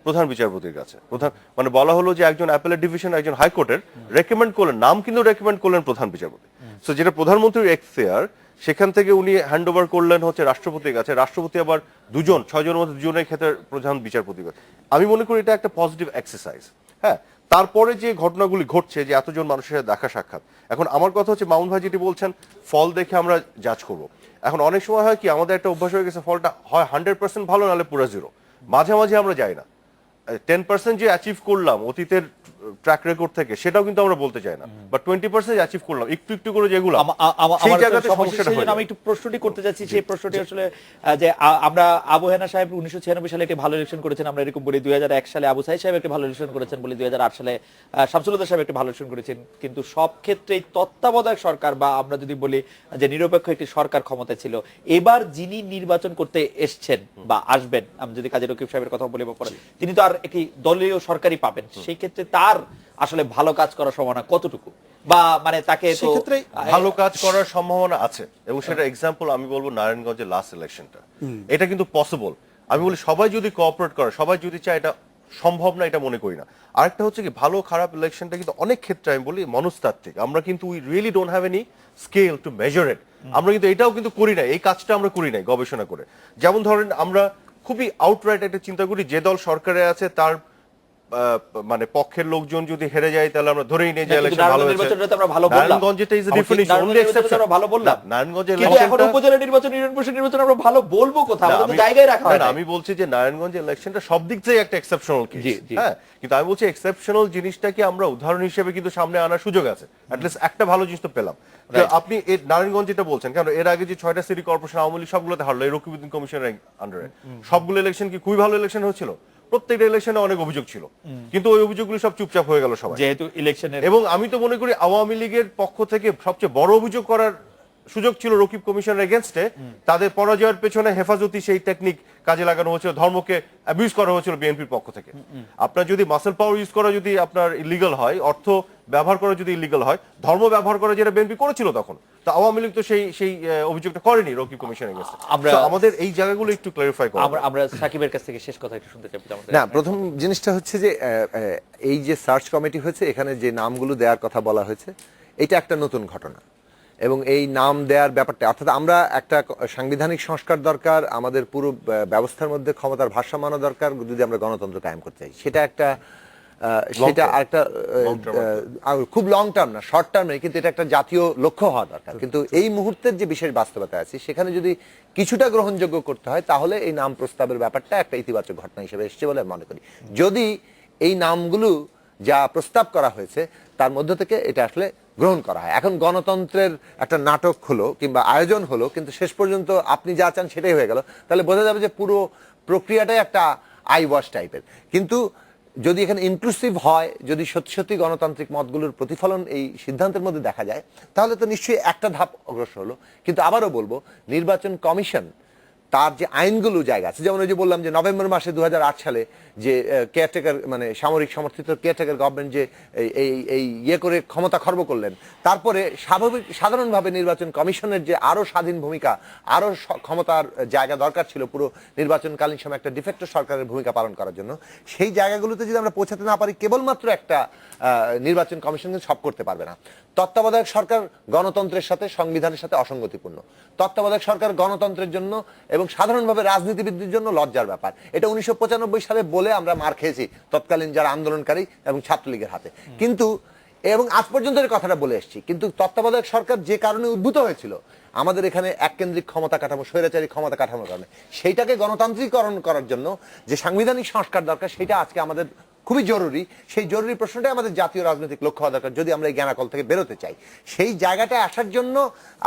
প্রধান বিচারপতির কাছে। প্রধান মানে বলা হলো যে একজন অ্যাপেলেট ডিভিশন, একজন হাইকোর্টের রেকমেন্ড করলেন, নাম কিন্তু রেকমেন্ড করলেন প্রধান বিচারপতি। সো যেটা প্রধানমন্ত্রীর এখতিয়ার, সেখান থেকে উনি হ্যান্ড ওভার করলেন হচ্ছে রাষ্ট্রপতির কাছে। রাষ্ট্রপতি আবার 6 জনের মধ্যে 2 জনের ক্ষেত্রে প্রধান বিচারপতির কাছে। আমি মনে করি এটা একটা পজিটিভ এক্সারসাইজ। হ্যাঁ, তারপরে যে ঘটনাগুলি ঘটছে, যে এতজন মানুষের সাথে দেখা সাক্ষাৎ, এখন আমার কথা হচ্ছে মামুন ভাই যেটি বলছেন, ফল দেখে আমরা জাজ করব। এখন অনেক সময় হয় কি, আমাদের একটা অভ্যাস হয়ে গেছে, ফলটা হয় 100% ভালো, নাহলে পুরো জিরো, মাঝামাঝি আমরা যাই না। 10% যে অ্যাচিভ করলাম অতীতের ট্র্যাক রেকর্ড থেকে, সেটাও কিন্তু আমরা বলতে চাই না, বা 20% অ্যাচিভ করলাম একটু একটু করে যেগুলো, সেই জায়গাতে সমস্যাটা হয়। আমি একটু প্রশ্নটি করতে যাচ্ছি, সেই প্রশ্নটি আসলে যে আমরা আবু হেনা সাহেব 1996 সালে একটি ভালো ইলেকশন করেছেন, আমরা এরকম বলি। 2001 সালে আবু সাইদ সাহেব একটি ভালো ইলেকশন করেছেন বলি, 2008 সালে শামসুল সাহেব একটি ভালো ইলেকশন করেছেন। কিন্তু সব ক্ষেত্রেই তত্ত্বাবধায়ক সরকার, বা আমরা যদি বলি যে নিরপেক্ষ একটি সরকার ক্ষমতায় ছিল। এবার যিনি নির্বাচন করতে এসছেন বা আসবেন, আমি যদি কাজী রকিব সাহেবের কথা বলি বা পরে, তিনি তো আর একটি দলীয় সরকারই পাবেন। সেই ক্ষেত্রে তার আসলে ভালো কাজ করার সম্ভাবনা কতটুকু, বা মানে তাকে তো ভালো কাজ করার সম্ভাবনা আছে। এবং সেটা এক্সাম্পল আমি বলবো নারায়ণগঞ্জের লাস্ট ইলেকশনটা, এটা কিন্তু পসিবল। আমি বলি সবাই যদি কোঅপারেট করে, সবাই যদি চায়, এটা সম্ভব না এটা মনে করি না। আরেকটা হচ্ছে কি, ভালো খারাপ ইলেকশনটা কিন্তু অনেক ক্ষেত্রে আমি বলি মনস্তাত্ত্বিক। আমরা কিন্তু we really don't have any scale to measure it. আমরা কিন্তু এটাও কিন্তু করি না, এই কাজটা আমরা করি নাই গবেষণা করে। যেমন ধরেন, আমরা খুবই আউটরাইট একটা চিন্তা করি, যে দল সরকারে আছে তার মানে পক্ষের লোকজন যদি হেরে যায়, তাহলে আমরা ধরেই নিই যে ইলেকশন ভালো হয়েছে। নারায়ণগঞ্জে ইজ ডিফারেন্ট, অনলি এক্সেপশন ভালো বললাম। নারায়ণগঞ্জের ইলেকশন, এখন উপজেলা নির্বাচন, ইউনিয়ন পরিষদ নির্বাচন আমরা ভালো বলবো কোথাও, আমরা তো জায়গায় রাখা হয় না। আমি বলছি যে নারায়ণগঞ্জের ইলেকশনটা সব দিক থেকে একটা এক্সেপশনাল কেস। হ্যাঁ, কিন্তু আমি বলছি এক্সেপশনাল জিনিসটাকে আমরা উদাহরণ হিসেবে কিন্তু সামনে আনার সুযোগ আছে। অ্যাট লিস্ট একটা ভালো জিনিস তো পেলাম। আপনি নারায়ণগঞ্জ যেটা বলছেন, কারণ এর আগে যে 6টা সিটি কর্পোরেশন আওয়ামী লীগ সবগুলোতে হারলো, এই রকিবউদ্দিন কমিশনের আন্ডারে সবগুলো ইলেকশন কি খুবই ভালো ইলেকশন হয়েছিল? প্রত্যেকটা ইলেকশনে অনেক অভিযোগ ছিল, কিন্তু ওই অভিযোগগুলো সব চুপচাপ হয়ে গেল সবাই, যেহেতু ইলেকশনের। এবং আমি তো মনে করি আওয়ামী লীগের পক্ষ থেকে সবচেয়ে বড় অভিযোগ করার সুযোগ ছিল রকিব কমিশনের এগেইনস্টে। তাদের পরাজয়ের পেছনে হেফাজতি সেই টেকনিক কাজে লাগানো হয়েছিল, ধর্মকে অ্যাবিউজ করা হয়েছিল বিএনপির পক্ষ থেকে। আপনার যদি মাসেল পাওয়ার ইউজ করা যদি আপনার ইলিগাল হয়, অর্থ ব্যবহার করা যদি ইলিগাল হয়, ধর্ম ব্যবহার করা যেটা বিএনপি করেছিল তখন, তো আওয়ামী লীগ তো সেই অভিযোগটা করেনি রকিব কমিশনের কাছে। আমরা আমাদের এই জায়গাগুলো একটু ক্লারিফাই করব। আমরা সাকিবের কাছ থেকে শেষ কথা একটু শুনতে চাই। না, প্রথম জিনিসটা হচ্ছে যে এই যে সার্চ কমিটি হয়েছে, এখানে যে নামগুলো দেওয়ার কথা বলা হয়েছে, এটা একটা নতুন ঘটনা। এবং এই নাম দেওয়ার ব্যাপারটা, অর্থাৎ আমরা একটা সাংবিধানিক সংস্কার দরকার, আমাদের পুরো ব্যবস্থার মধ্যে ক্ষমতার ভারসাম্য আনা দরকার যদি আমরা গণতন্ত্র কায়েম করতে চাই। সেটা একটা সেটা আরেকটা খুব লং টার্ম না, শর্ট টার্মে, কিন্তু এটা একটা জাতীয় লক্ষ্য হওয়া দরকার। কিন্তু এই মুহূর্তের যে বিশেষ বাস্তবতা আছে, সেখানে যদি কিছুটা গ্রহণযোগ্য করতে হয়, তাহলে এই নাম প্রস্তাবের ব্যাপারটা একটা ইতিবাচক ঘটনা হিসেবে এসছে বলে মনে করি। যদি এই নামগুলো যা প্রস্তাব করা হয়েছে তার মধ্য থেকে এটা আসলে গ্রহণ করা হয়। এখন গণতন্ত্রের একটা নাটক হলো কিংবা আয়োজন হলো, কিন্তু শেষ পর্যন্ত আপনি যা চান সেটাই হয়ে গেল, তাহলে বোঝা যাবে যে পুরো প্রক্রিয়াটাই একটা আই ওয়াশ টাইপের। কিন্তু যদি এখানে ইনক্লুসিভ হয়, যদি সত্যি সত্যি গণতান্ত্রিক মতগুলোর প্রতিফলন এই সিদ্ধান্তের মধ্যে দেখা যায়, তাহলে তো নিশ্চয়ই একটা ধাপ অগ্রসর হলো। কিন্তু আবারও বলবো, নির্বাচন কমিশন তার যে আইনগুলো জায়গা আছে, যেমন ওই যে বললাম যে নভেম্বর মাসে 2008 সালে যে কেয়ারটেকার মানে সামরিক সমর্থিত কেয়ারটেকার গভর্নমেন্ট যে এই ইয়ে করে ক্ষমতা খর্ব করলেন, তারপরে সাধারণভাবে নির্বাচন কমিশনের যে আরো স্বাধীন ভূমিকা, আরো ক্ষমতার জায়গা দরকার ছিল পুরো নির্বাচনকালীন সময় একটা ডিফেক্টো সরকারের ভূমিকা পালন করার জন্য, সেই জায়গাগুলোতে যদি আমরা পৌঁছাতে না পারি, কেবলমাত্র একটা নির্বাচন কমিশন সব করতে পারবে না। তত্ত্বাবধায়ক সরকার গণতন্ত্রের সাথে সংবিধানের সাথে অসঙ্গতিপূর্ণ। তত্ত্বাবধায়ক সরকার গণতন্ত্রের জন্য এবং সাধারণভাবে রাজনীতিবিদদের জন্য লজ্জার ব্যাপার। এটা 1995 সালে বলে আমরা মার খেয়েছি তৎকালীন যারা আন্দোলনকারী এবং ছাত্রলীগের হাতে, কিন্তু এবং আজ পর্যন্ত এই কথাটা বলে এসেছি। কিন্তু তত্ত্বাবধায়ক সরকার যে কারণে উদ্ভূত হয়েছিল, আমাদের এখানে এককেন্দ্রিক ক্ষমতা কাঠামো, স্বৈরাচারী ক্ষমতা কাঠামোর কারণে, সেইটাকে গণতান্ত্রিকরণ করার জন্য যে সাংবিধানিক সংস্কার দরকার, সেটা আজকে আমাদের খুবই জরুরি। সেই জরুরি প্রশ্নটাই আমাদের জাতীয় রাজনৈতিক লক্ষ্য হওয়া দরকার যদি আমরা এই জ্ঞানাকল থেকে বেরোতে চাই। সেই জায়গাটায় আসার জন্য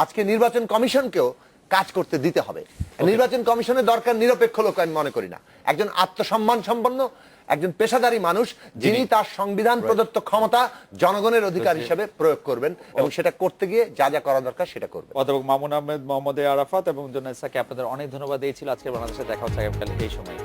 আজকে নির্বাচন কমিশনকেও কাজ করতে দিতে হবে। নির্বাচন কমিশনের দরকার নিরপেক্ষ লোক আমি মনে করি না, একজন আত্মসম্মান সম্পন্ন একজন পেশাদারী মানুষ, যিনি তার সংবিধান প্রদত্ত ক্ষমতা জনগণের অধিকার হিসেবে প্রয়োগ করবেন, এবং সেটা করতে গিয়ে যা যা করা দরকার সেটা করবেন। অধ্যাপক মামুন আহমেদ, মোহাম্মদ আরাফাত এবং জোনায়েদ সাকি, আপনাদের অনেক ধন্যবাদ। এই ছিল আজকের বাংলাদেশে দেখা হচ্ছে আগামীকাল এই সময়।